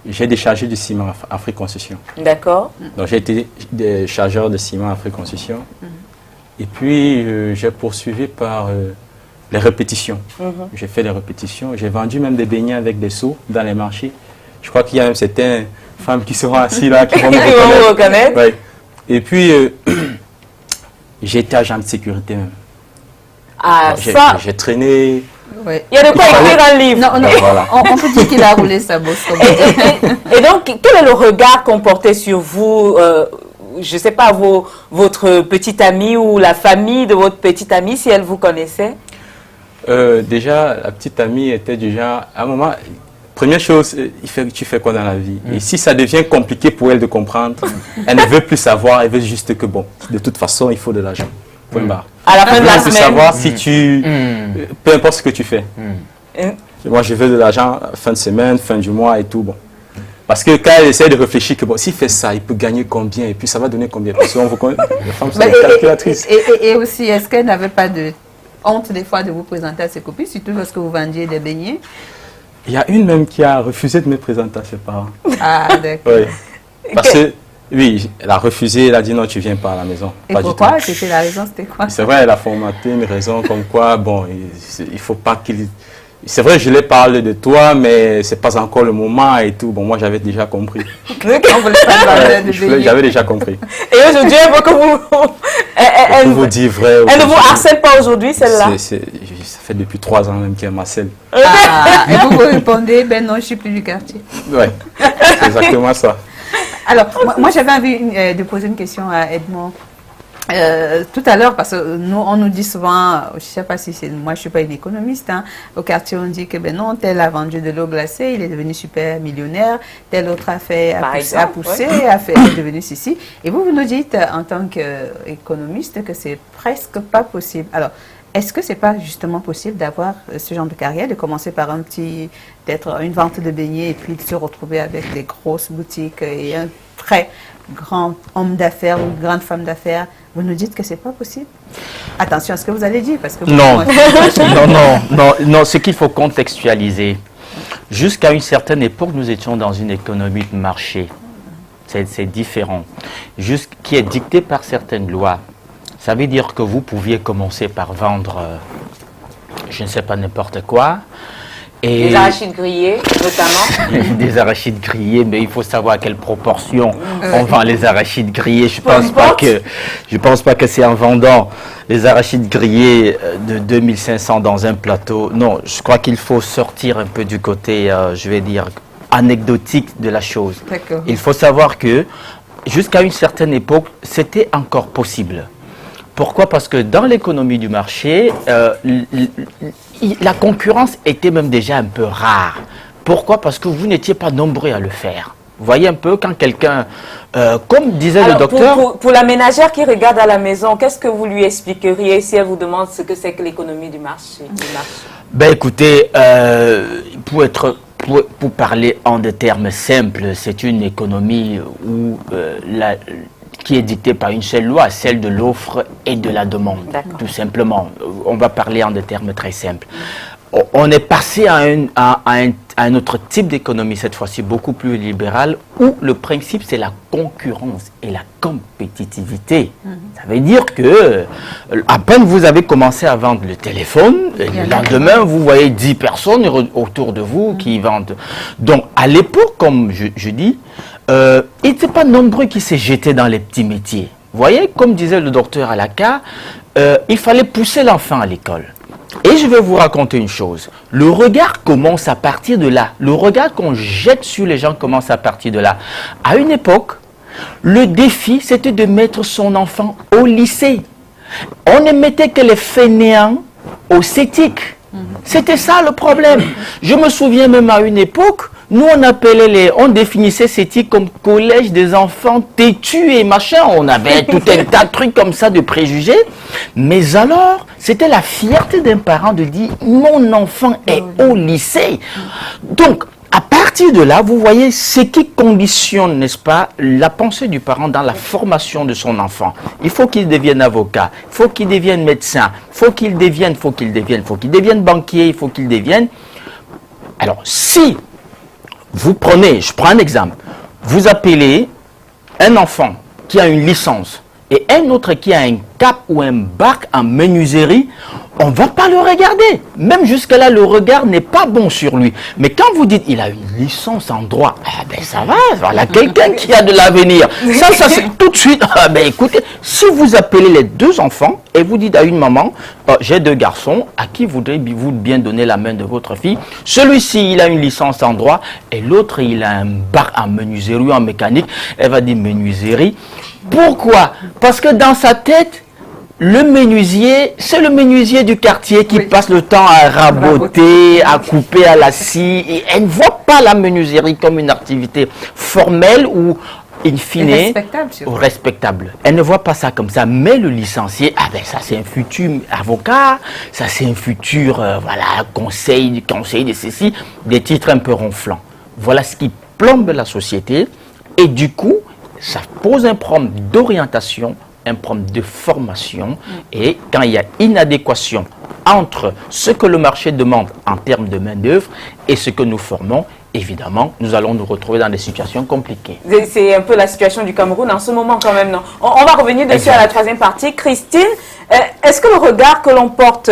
j'ai déchargé du ciment à Afrique Construction. D'accord. Donc, j'ai été des chargeurs de ciment à Afrique Construction. Et puis, j'ai poursuivi par les répétitions. J'ai fait des répétitions. J'ai vendu même des beignets avec des seaux dans les marchés. Je crois qu'il y a même certaines femmes qui seront assises là, qui vont me reconnaître. Ouais. Et puis, j'ai été agent de sécurité même. Ah, ça... J'ai traîné... Ouais. Il y a de quoi écrire un livre. Non, voilà. On peut dire qu'il a roulé sa bosse. Et donc, quel est le regard qu'on portait sur vous je ne sais pas, votre petite amie ou la famille de votre petite amie, si elle vous connaissait? Déjà, la petite amie était du genre, à un moment, première chose, tu fais quoi dans la vie? Et si ça devient compliqué pour elle de comprendre, elle ne veut plus savoir, elle veut juste que, bon, de toute façon, il faut de l'argent. Point barre. À la fin de la semaine. Savoir si tu... Peu importe ce que tu fais. Moi, je veux de l'argent fin de semaine, fin du mois et tout, bon. Parce que quand elle essaie de réfléchir que bon, s'il fait ça, il peut gagner combien et puis ça va donner combien? Parce qu'on vous connaît, les femmes sont calculatrices. Et aussi, est-ce qu'elle n'avait pas de honte des fois de vous présenter à ses copines, surtout lorsque vous vendiez des beignets? Il y a une même qui a refusé de me présenter à ses parents. Ah, d'accord. Oui. Parce que, oui, elle a refusé, elle a dit non, tu viens pas à la maison. Et pourquoi? C'était la raison, c'était quoi? C'est vrai, elle a formaté une raison comme quoi, bon, il faut pas qu'il... C'est vrai, je lui parle de toi, mais c'est pas encore le moment et tout. Bon, moi, j'avais déjà compris. J'avais déjà compris. Et aujourd'hui, elle veut que vous dites vrai. Elle ne vous harcèle pas aujourd'hui, celle-là? Ça fait depuis 3 ans même qu'elle m'harcèle. Et vous répondez, ben non, je suis plus du quartier. Oui, c'est exactement ça. Alors, moi j'avais envie de poser une question à Edmond. Tout à l'heure, parce que nous, on nous dit souvent, je ne sais pas si c'est moi, je ne suis pas une économiste, hein, au quartier on dit que ben non, tel a vendu de l'eau glacée, il est devenu super millionnaire, tel autre a poussé, est devenu ceci. Et vous nous dites en tant qu'économiste que c'est presque pas possible. Alors, est-ce que c'est pas justement possible d'avoir ce genre de carrière, de commencer par peut-être une vente de beignets et puis de se retrouver avec des grosses boutiques et un très grand homme d'affaires ou grande femme d'affaires? Vous nous dites que c'est pas possible? Attention à ce que vous allez dire, parce que... Non, ce qu'il faut contextualiser. Jusqu'à une certaine époque, nous étions dans une économie de marché. C'est différent. Qui est dictée par certaines lois. Ça veut dire que vous pouviez commencer par vendre, je ne sais pas, n'importe quoi. Et des arachides grillés, notamment. Des arachides grillés, mais il faut savoir à quelle proportion on vend les arachides grillés. Je pense pas que c'est en vendant les arachides grillés de 2500 dans un plateau. Non, je crois qu'il faut sortir un peu du côté, je vais dire, anecdotique de la chose. Il faut savoir que jusqu'à une certaine époque, c'était encore possible. Pourquoi? Parce que dans l'économie du marché, la concurrence était même déjà un peu rare. Pourquoi? Parce que vous n'étiez pas nombreux à le faire. Vous voyez un peu quand quelqu'un, comme disait le docteur... Pour la ménagère qui regarde à la maison, qu'est-ce que vous lui expliqueriez si elle vous demande ce que c'est que l'économie du marché? Ben écoutez, pour parler en des termes simples, c'est une économie où qui est dictée par une seule loi, celle de l'offre et de la demande, tout simplement. On va parler en des termes très simples. on est passé à un autre type d'économie, cette fois-ci beaucoup plus libérale, où le principe c'est la concurrence et la compétitivité. Ça veut dire que à peine vous avez commencé à vendre le téléphone, le lendemain vous voyez 10 personnes autour de vous qui vendent. Donc à l'époque, comme je dis, il n'était pas nombreux qui s'est jeté dans les petits métiers. Vous voyez, comme disait le docteur Alaka, il fallait pousser l'enfant à l'école. Et je vais vous raconter une chose. Le regard commence à partir de là. Le regard qu'on jette sur les gens commence à partir de là. À une époque, le défi, c'était de mettre son enfant au lycée. On ne mettait que les fainéants au CETIC. C'était ça le problème. Je me souviens même à une époque, nous on définissait CETIC comme collège des enfants têtus et machin. On avait tout un tas de trucs comme ça de préjugés. Mais alors, c'était la fierté d'un parent de dire mon enfant est au lycée. Donc, à partir de là, vous voyez ce qui conditionne, n'est-ce pas, la pensée du parent dans la formation de son enfant. Il faut qu'il devienne avocat, il faut qu'il devienne médecin, il faut qu'il devienne banquier, il faut qu'il devienne. Alors, si vous prenez, je prends un exemple, vous appelez un enfant qui a une licence et un autre qui a un cap ou un bac en menuiserie, on ne va pas le regarder. Même jusque-là, le regard n'est pas bon sur lui. Mais quand vous dites il a une licence en droit, ah ben ça va, voilà quelqu'un qui a de l'avenir. Ça c'est tout de suite. Ah ben écoutez, si vous appelez les deux enfants et vous dites à une maman, j'ai deux garçons, à qui voudrez-vous bien donner la main de votre fille? Celui-ci, il a une licence en droit et l'autre, il a un bac en menuiserie ou en mécanique. Elle va dire menuiserie. Pourquoi? Parce que dans sa tête, le menuisier, c'est le menuisier du quartier qui passe le temps à raboter, à couper à la scie. Et elle ne voit pas la menuiserie comme une activité formelle ou, in fine, respectable. Elle ne voit pas ça comme ça. Mais le licencié, ah ben ça c'est un futur avocat, ça c'est un futur conseil de ceci, des titres un peu ronflants. Voilà ce qui plombe la société. Et du coup, ça pose un problème d'orientation, un problème de formation, et quand il y a inadéquation entre ce que le marché demande en termes de main-d'œuvre et ce que nous formons, évidemment, nous allons nous retrouver dans des situations compliquées. C'est un peu la situation du Cameroun en ce moment quand même, non? On va revenir dessus à la troisième partie. Christine, est-ce que le regard que l'on porte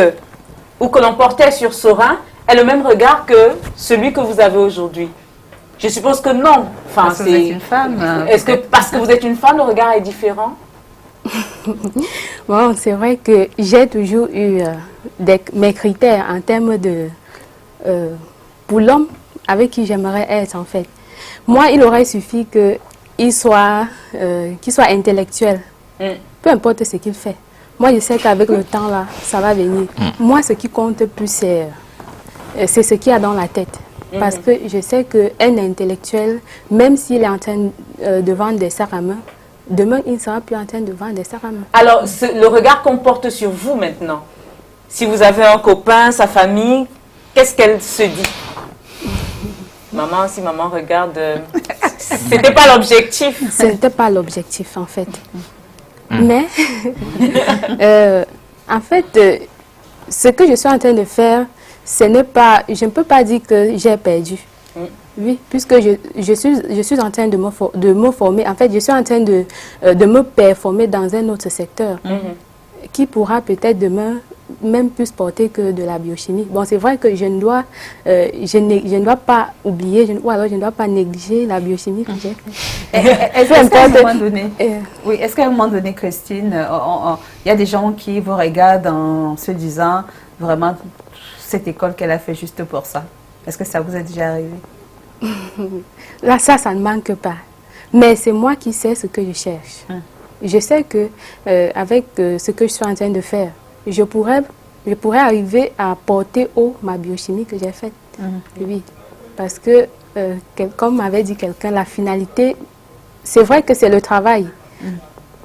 ou que l'on portait sur Sorin est le même regard que celui que vous avez aujourd'hui? Je suppose que non. Enfin, parce que vous êtes une femme. Est-ce que parce que vous êtes une femme, le regard est différent? Bon, c'est vrai que j'ai toujours eu mes critères en termes de... pour l'homme avec qui j'aimerais être, en fait. Moi, il aurait suffi qu'il soit intellectuel. Peu importe ce qu'il fait. Moi, je sais qu'avec le temps, là, ça va venir. Moi, ce qui compte plus, c'est ce qu'il y a dans la tête. Parce que je sais qu'un intellectuel, même s'il est en train de vendre des sacs à main, demain, il ne sera plus en train de vendre des sacs à main. Alors, le regard qu'on porte sur vous maintenant, si vous avez un copain, sa famille, qu'est-ce qu'elle se dit? Maman, si maman regarde, c'était pas l'objectif. Ce n'était pas l'objectif, en fait. Mais, en fait, ce que je suis en train de faire, ce n'est pas, je ne peux pas dire que j'ai perdu. Oui, puisque je suis en train de me former. En fait, je suis en train de me performer dans un autre secteur qui pourra peut-être demain même plus porter que de la biochimie. Bon, c'est vrai que je ne dois pas oublier, ou alors je ne dois pas négliger la biochimie que j'ai fait. Est-ce qu'à un moment donné, est-ce qu'à un moment donné, Christine, il y a des gens qui vous regardent en se disant vraiment cette école qu'elle a fait juste pour ça? Est-ce que ça vous est déjà arrivé? Là, ça ne manque pas. Mais c'est moi qui sais ce que je cherche. Je sais que avec ce que je suis en train de faire, je pourrais arriver à porter haut ma biochimie que j'ai faite. Oui, parce que, comme m'avait dit quelqu'un, la finalité, c'est vrai que c'est le travail.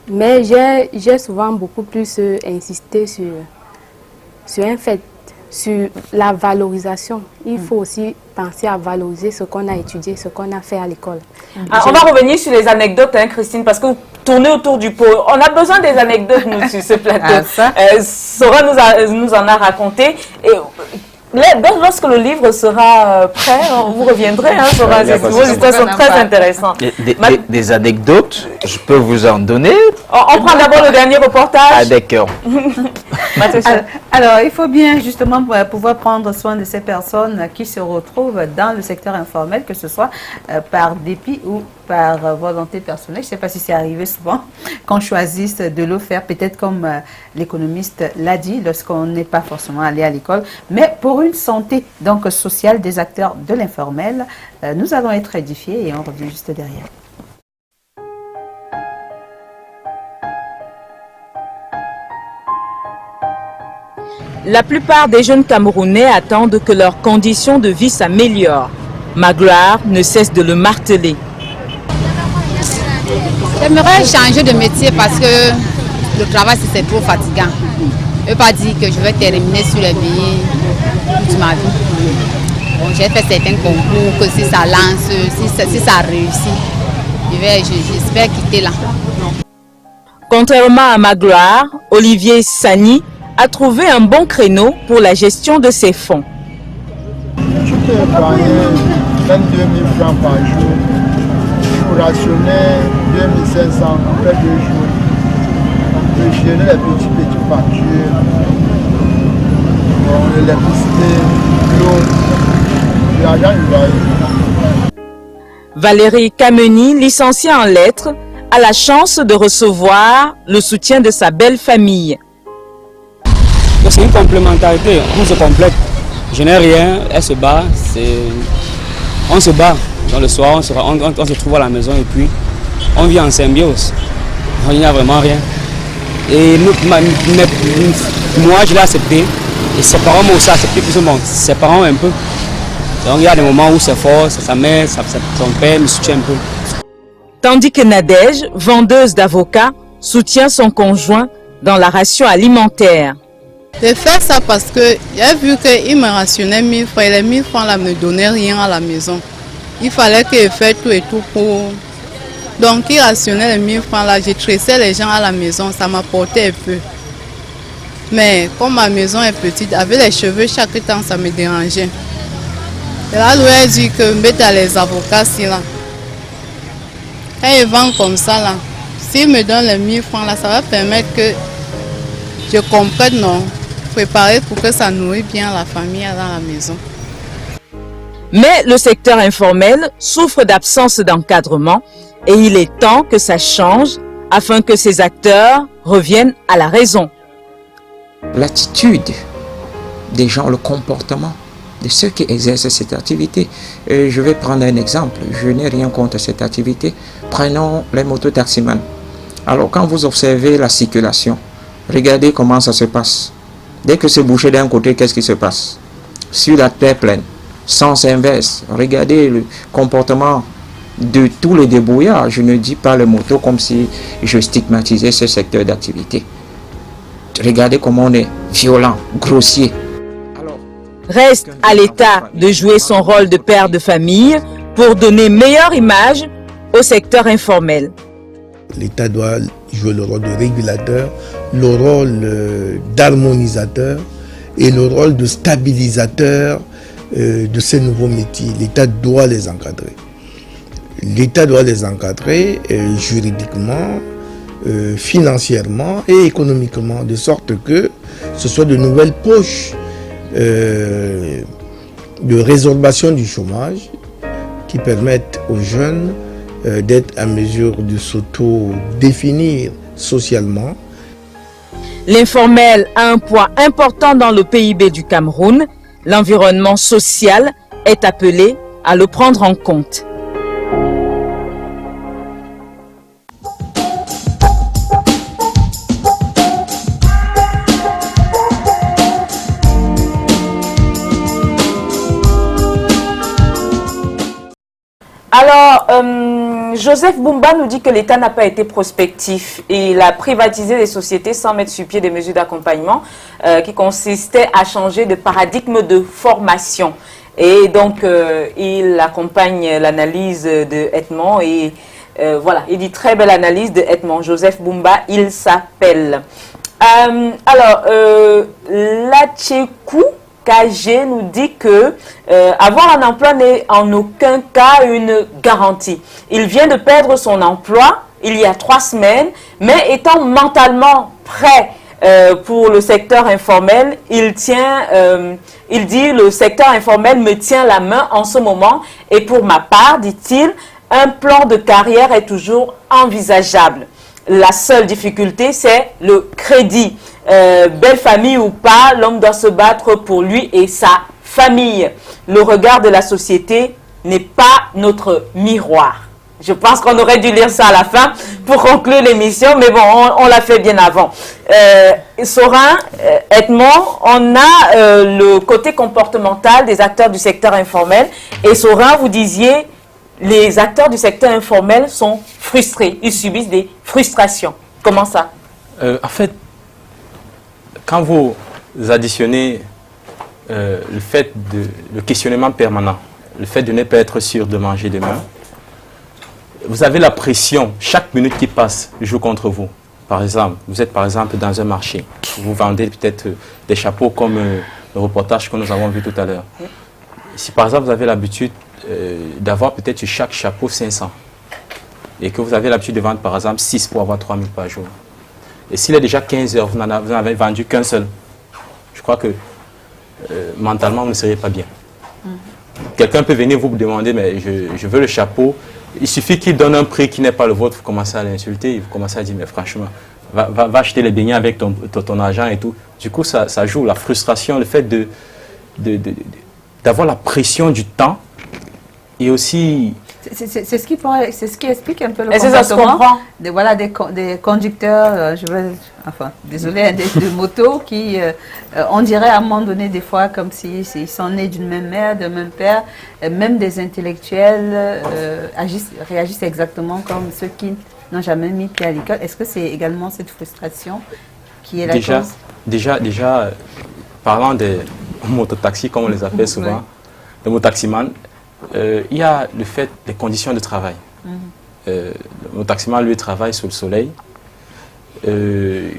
Mais j'ai souvent beaucoup plus insisté sur un fait, sur la valorisation. Il faut aussi penser à valoriser ce qu'on a étudié, ce qu'on a fait à l'école. On va revenir sur les anecdotes, hein, Christine, parce que vous tournez autour du pot. On a besoin des anecdotes, nous, sur ce plateau. Sora nous en a raconté. Et lorsque le livre sera prêt, vous reviendrez. Vos histoires sont très intéressantes. Des anecdotes, je peux vous en donner. On prend d'abord le dernier reportage. Ah, d'accord. Alors, il faut bien justement pouvoir prendre soin de ces personnes qui se retrouvent dans le secteur informel, que ce soit par dépit ou par volonté personnelle. Je ne sais pas si c'est arrivé souvent qu'on choisisse de le faire, peut-être comme l'économiste l'a dit, lorsqu'on n'est pas forcément allé à l'école, mais pour une santé donc sociale des acteurs de l'informel. Nous allons être édifiés et on revient juste derrière. La plupart des jeunes Camerounais attendent que leurs conditions de vie s'améliorent. Magloire ne cesse de le marteler. J'aimerais changer de métier parce que le travail c'est trop fatigant. Je ne veux pas dire que je vais terminer sur les billets toute ma vie. Bon, j'ai fait certains concours que si ça lance, si ça réussit, j'espère quitter là. Contrairement à Magloire, Olivier Sani a trouvé un bon créneau pour la gestion de ses fonds. Je peux épargner 22 000 francs par jour. Je rationnais 2500 après 2 jours. Je gérais les petits factures, l'électricité, l'eau, l'argent du loyer. Valérie Kameni, licenciée en lettres, a la chance de recevoir le soutien de sa belle famille. C'est une complémentarité, on se complète. Je n'ai rien, elle se bat, on se bat. Dans le soir, on se trouve à la maison et puis on vit en symbiose. Il n'y a vraiment rien. Et moi, je l'ai accepté. Et ses parents m'ont aussi accepté, plus ou moins. Ses parents un peu. Donc il y a des moments où c'est fort, sa mère, son père me soutient un peu. Tandis que Nadège, vendeuse d'avocats, soutient son conjoint dans la ration alimentaire. J'ai fait ça parce que j'ai vu qu'il me rationnait 1000 francs et les 1000 francs là ne me donnaient rien à la maison. Il fallait que je fasse tout et tout pour... Donc il rationnait les 1000 francs là, je tressais les gens à la maison, ça m'apportait un peu. Mais comme ma maison est petite, avec les cheveux chaque temps ça me dérangeait. Et là, lui a dit que mettre les avocats si là. Quand ils vendent comme ça là, s'ils me donnent les 1000 francs là, ça va permettre que je comprenne non. Préparer pour que ça nourrit bien la famille dans la maison. Mais le secteur informel souffre d'absence d'encadrement et il est temps que ça change afin que ces acteurs reviennent à la raison. L'attitude des gens, le comportement de ceux qui exercent cette activité. Et je vais prendre un exemple, je n'ai rien contre cette activité. Prenons les mototaximans. Alors quand vous observez la circulation, regardez comment ça se passe. Dès que c'est bouché d'un côté, qu'est-ce qui se passe? Sur la terre pleine, sens inverse. Regardez le comportement de tous les débrouillards. Je ne dis pas les motos comme si je stigmatisais ce secteur d'activité. Regardez comment on est violent, grossier. Reste à l'État de jouer son rôle de père de famille pour donner meilleure image au secteur informel. L'État doit jouer le rôle de régulateur, le rôle d'harmonisateur et le rôle de stabilisateur de ces nouveaux métiers. L'État doit les encadrer. L'État doit les encadrer juridiquement, financièrement et économiquement, de sorte que ce soit de nouvelles poches de résorbation du chômage qui permettent aux jeunes d'être en mesure de s'auto-définir socialement. L'informel a un poids important dans le PIB du Cameroun. L'environnement social est appelé à le prendre en compte. Alors, Joseph Boumba nous dit que l'État n'a pas été prospectif. Il a privatisé les sociétés sans mettre sur pied des mesures d'accompagnement qui consistaient à changer de paradigme de formation. Et donc, il accompagne l'analyse de Edmond et voilà, il dit très belle analyse de Edmond. Joseph Boumba, il s'appelle. Alors, Lachekou KG nous dit que avoir un emploi n'est en aucun cas une garantie. Il vient de perdre son emploi il y a 3 semaines, mais étant mentalement prêt pour le secteur informel, il dit le secteur informel me tient la main en ce moment et pour ma part, dit-il, un plan de carrière est toujours envisageable. La seule difficulté, c'est le crédit. Belle famille ou pas, l'homme doit se battre pour lui et sa famille. Le regard de la société n'est pas notre miroir. Je pense qu'on aurait dû lire ça à la fin pour conclure l'émission, mais bon, on l'a fait bien avant. Sorin, Edmond, on a le côté comportemental des acteurs du secteur informel. Et Sorin, vous disiez, les acteurs du secteur informel sont frustrés, ils subissent des frustrations. Comment ça? En fait, quand vous additionnez le questionnement permanent, le fait de ne pas être sûr de manger demain, vous avez la pression, chaque minute qui passe joue contre vous. Par exemple, vous êtes par exemple dans un marché, vous vendez peut-être des chapeaux comme le reportage que nous avons vu tout à l'heure. Si par exemple vous avez l'habitude d'avoir peut-être sur chaque chapeau 500 et que vous avez l'habitude de vendre par exemple 6 pour avoir 3000 par jour. Et s'il est déjà 15 heures, vous n'en avez vendu qu'un seul. Je crois que mentalement vous ne seriez pas bien. Quelqu'un peut venir vous demander, mais je veux le chapeau. Il suffit qu'il donne un prix qui n'est pas le vôtre, vous commencez à l'insulter, vous commencez à dire, mais franchement, va acheter les beignets avec ton argent et tout. Du coup, ça joue, la frustration, le fait d'avoir la pression du temps et aussi... C'est ce qui explique un peu le comportement des conducteurs, désolé, de motos qui, on dirait à un moment donné des fois comme s'ils sont nés d'une même mère, d'un même père, même des intellectuels réagissent exactement comme ceux qui n'ont jamais mis pied à l'école. Est-ce que c'est également cette frustration qui est la cause? Déjà, parlant des mototaxis, comme on les appelle souvent, les mototaximans, il y a le fait des conditions de travail. Le mototaximan, lui, travaille sous le soleil. Il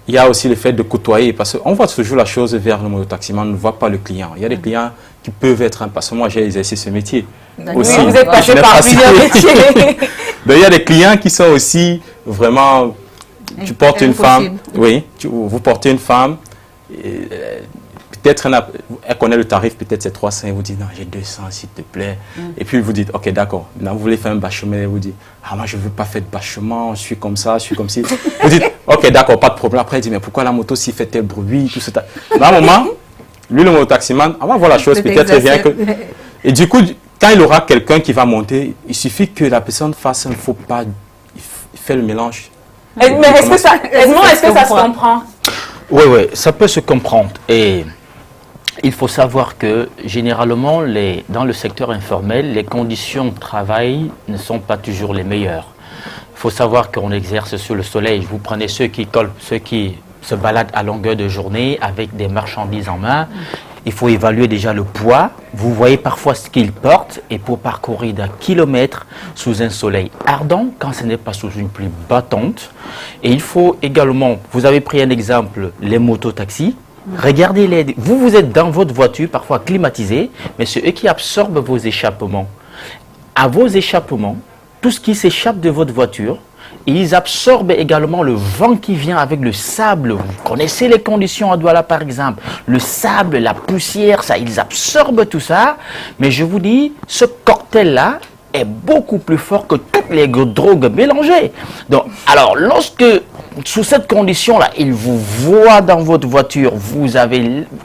y a aussi le fait de côtoyer, parce qu'on voit toujours la chose vers le mototaximan, on ne voit pas le client. Il y a des clients qui peuvent être, parce que moi j'ai exercé ce métier. Aussi, oui, vous êtes passé par plusieurs métiers. Il y a des clients qui sont aussi vraiment, tu portes une femme, oui, vous portez une femme, peut-être elle connaît le tarif, peut-être c'est 300, elle vous dit non, j'ai 200 s'il te plaît. Et puis vous dites, ok d'accord, maintenant vous voulez faire un bâchement, elle vous dit, ah moi je ne veux pas faire de bâchement, je suis comme ça, je suis comme ci. Vous dites, ok d'accord, pas de problème. Après elle dit, mais pourquoi la moto s'il fait tel bruit, tout ça. Dans un moment, lui le mototaximan, on va voir la chose, peut-être rien que... Et du coup, quand il aura quelqu'un qui va monter, il suffit que la personne fasse un faux pas, il fait le mélange. Mais est-ce que ça se comprend? Oui, ça peut se comprendre. Et il faut savoir que généralement, dans le secteur informel, les conditions de travail ne sont pas toujours les meilleures. Il faut savoir qu'on exerce sur le soleil. Vous prenez ceux qui se baladent à longueur de journée avec des marchandises en main. Il faut évaluer déjà le poids. Vous voyez parfois ce qu'ils portent et pour parcourir d'un kilomètre sous un soleil ardent, quand ce n'est pas sous une pluie battante. Et il faut également, vous avez pris un exemple, les mototaxis. Regardez-les, vous êtes dans votre voiture, parfois climatisée, mais c'est eux qui absorbent vos échappements. À vos échappements, tout ce qui s'échappe de votre voiture, ils absorbent également le vent qui vient avec le sable. Vous connaissez les conditions à Douala par exemple. Le sable, la poussière, ça, ils absorbent tout ça. Mais je vous dis, ce cocktail-là est beaucoup plus fort que toutes les drogues mélangées. Donc, alors, lorsque, sous cette condition-là, il vous voit dans votre voiture,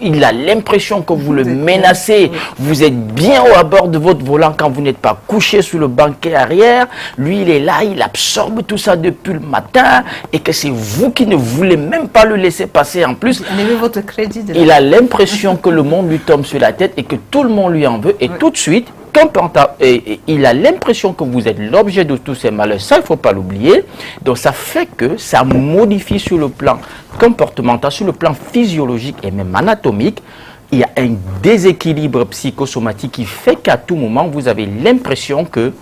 il a l'impression que vous le menacez, vous êtes bien à bord de votre volant quand vous n'êtes pas couché sur le banquet arrière, lui, il est là, il absorbe tout ça depuis le matin, et que c'est vous qui ne voulez même pas le laisser passer en plus. Votre crédit il a l'impression que le monde lui tombe sur la tête et que tout le monde lui en veut, et tout de suite, il a l'impression que vous êtes l'objet de tous ces malheurs. Ça, il ne faut pas l'oublier. Donc, ça fait que ça modifie sur le plan comportemental, sur le plan physiologique et même anatomique. Il y a un déséquilibre psychosomatique qui fait qu'à tout moment, vous avez l'impression qu'il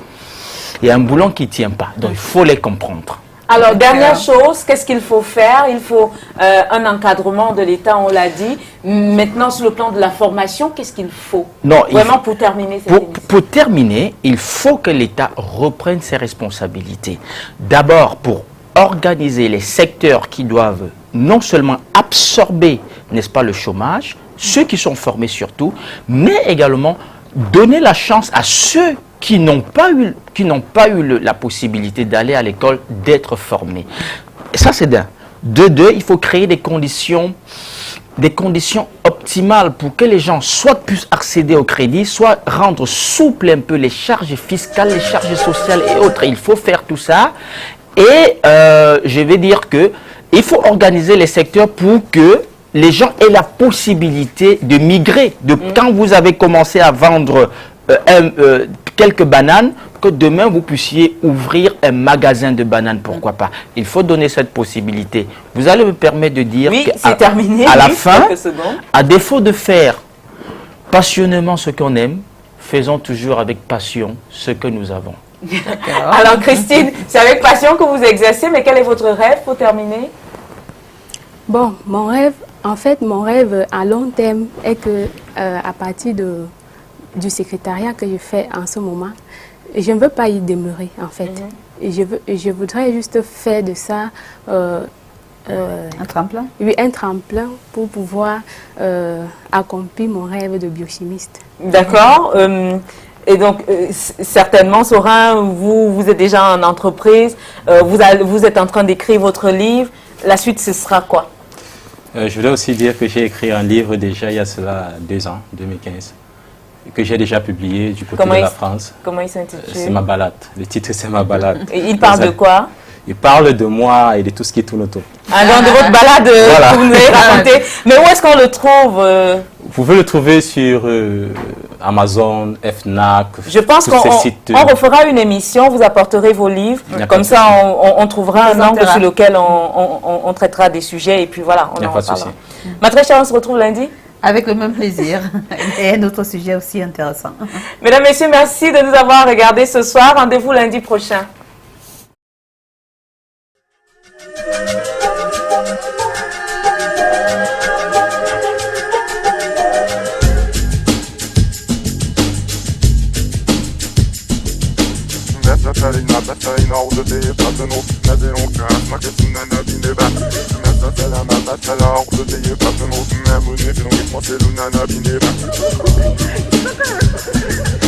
y a un boulon qui ne tient pas. Donc, il faut les comprendre. Alors, dernière chose, qu'est-ce qu'il faut faire? Il faut un encadrement de l'État, on l'a dit. Maintenant, sur le plan de la formation, qu'est-ce qu'il faut? Vraiment, pour terminer cette émission. Pour terminer, il faut que l'État reprenne ses responsabilités. D'abord, pour organiser les secteurs qui doivent non seulement absorber, n'est-ce pas, le chômage, ceux qui sont formés surtout, mais également donner la chance à ceux qui n'ont pas eu la possibilité d'aller à l'école, d'être formés. Et ça, c'est d'un. De deux, il faut créer des conditions optimales pour que les gens soit puissent accéder au crédit, soit rendre souple un peu les charges fiscales, les charges sociales et autres. Il faut faire tout ça. Et je vais dire que il faut organiser les secteurs pour que les gens aient la possibilité de migrer. Quand vous avez commencé à vendre quelques bananes, que demain vous puissiez ouvrir un magasin de bananes, pourquoi pas. Il faut donner cette possibilité. Vous allez me permettre de dire qu'à la fin, à défaut de faire passionnément ce qu'on aime, faisons toujours avec passion ce que nous avons. Alors Christine, c'est avec passion que vous exercez, mais quel est votre rêve pour terminer? Bon, mon rêve à long terme est que à partir du secrétariat que je fais en ce moment, je ne veux pas y demeurer en fait. Je voudrais juste faire de ça un tremplin. Oui, un tremplin pour pouvoir accomplir mon rêve de biochimiste. D'accord. Et donc, certainement, Sorin, vous êtes déjà en entreprise, vous êtes en train d'écrire votre livre. La suite, ce sera quoi? Je voulais aussi dire que j'ai écrit un livre déjà il y a cela 2 ans, 2015, que j'ai déjà publié du côté de la France. Comment il s'intitule? C'est ma balade. Le titre, c'est ma balade. Et il parle de quoi? Il parle de moi et de tout ce qui tourne autour. Alors, de votre balade, voilà. que vous nous avez raconté. Mais où est-ce qu'on le trouve? Vous pouvez le trouver sur Amazon, Fnac. Je pense qu'on refera une émission, vous apporterez vos livres. Comme ça, on trouvera un angle sur lequel on traitera des sujets et puis voilà, on en reparlera. Ma très chère, on se retrouve lundi. Avec le même plaisir. Et un autre sujet aussi intéressant. Mesdames, Messieurs, merci de nous avoir regardés ce soir. Rendez-vous lundi prochain. Thank you.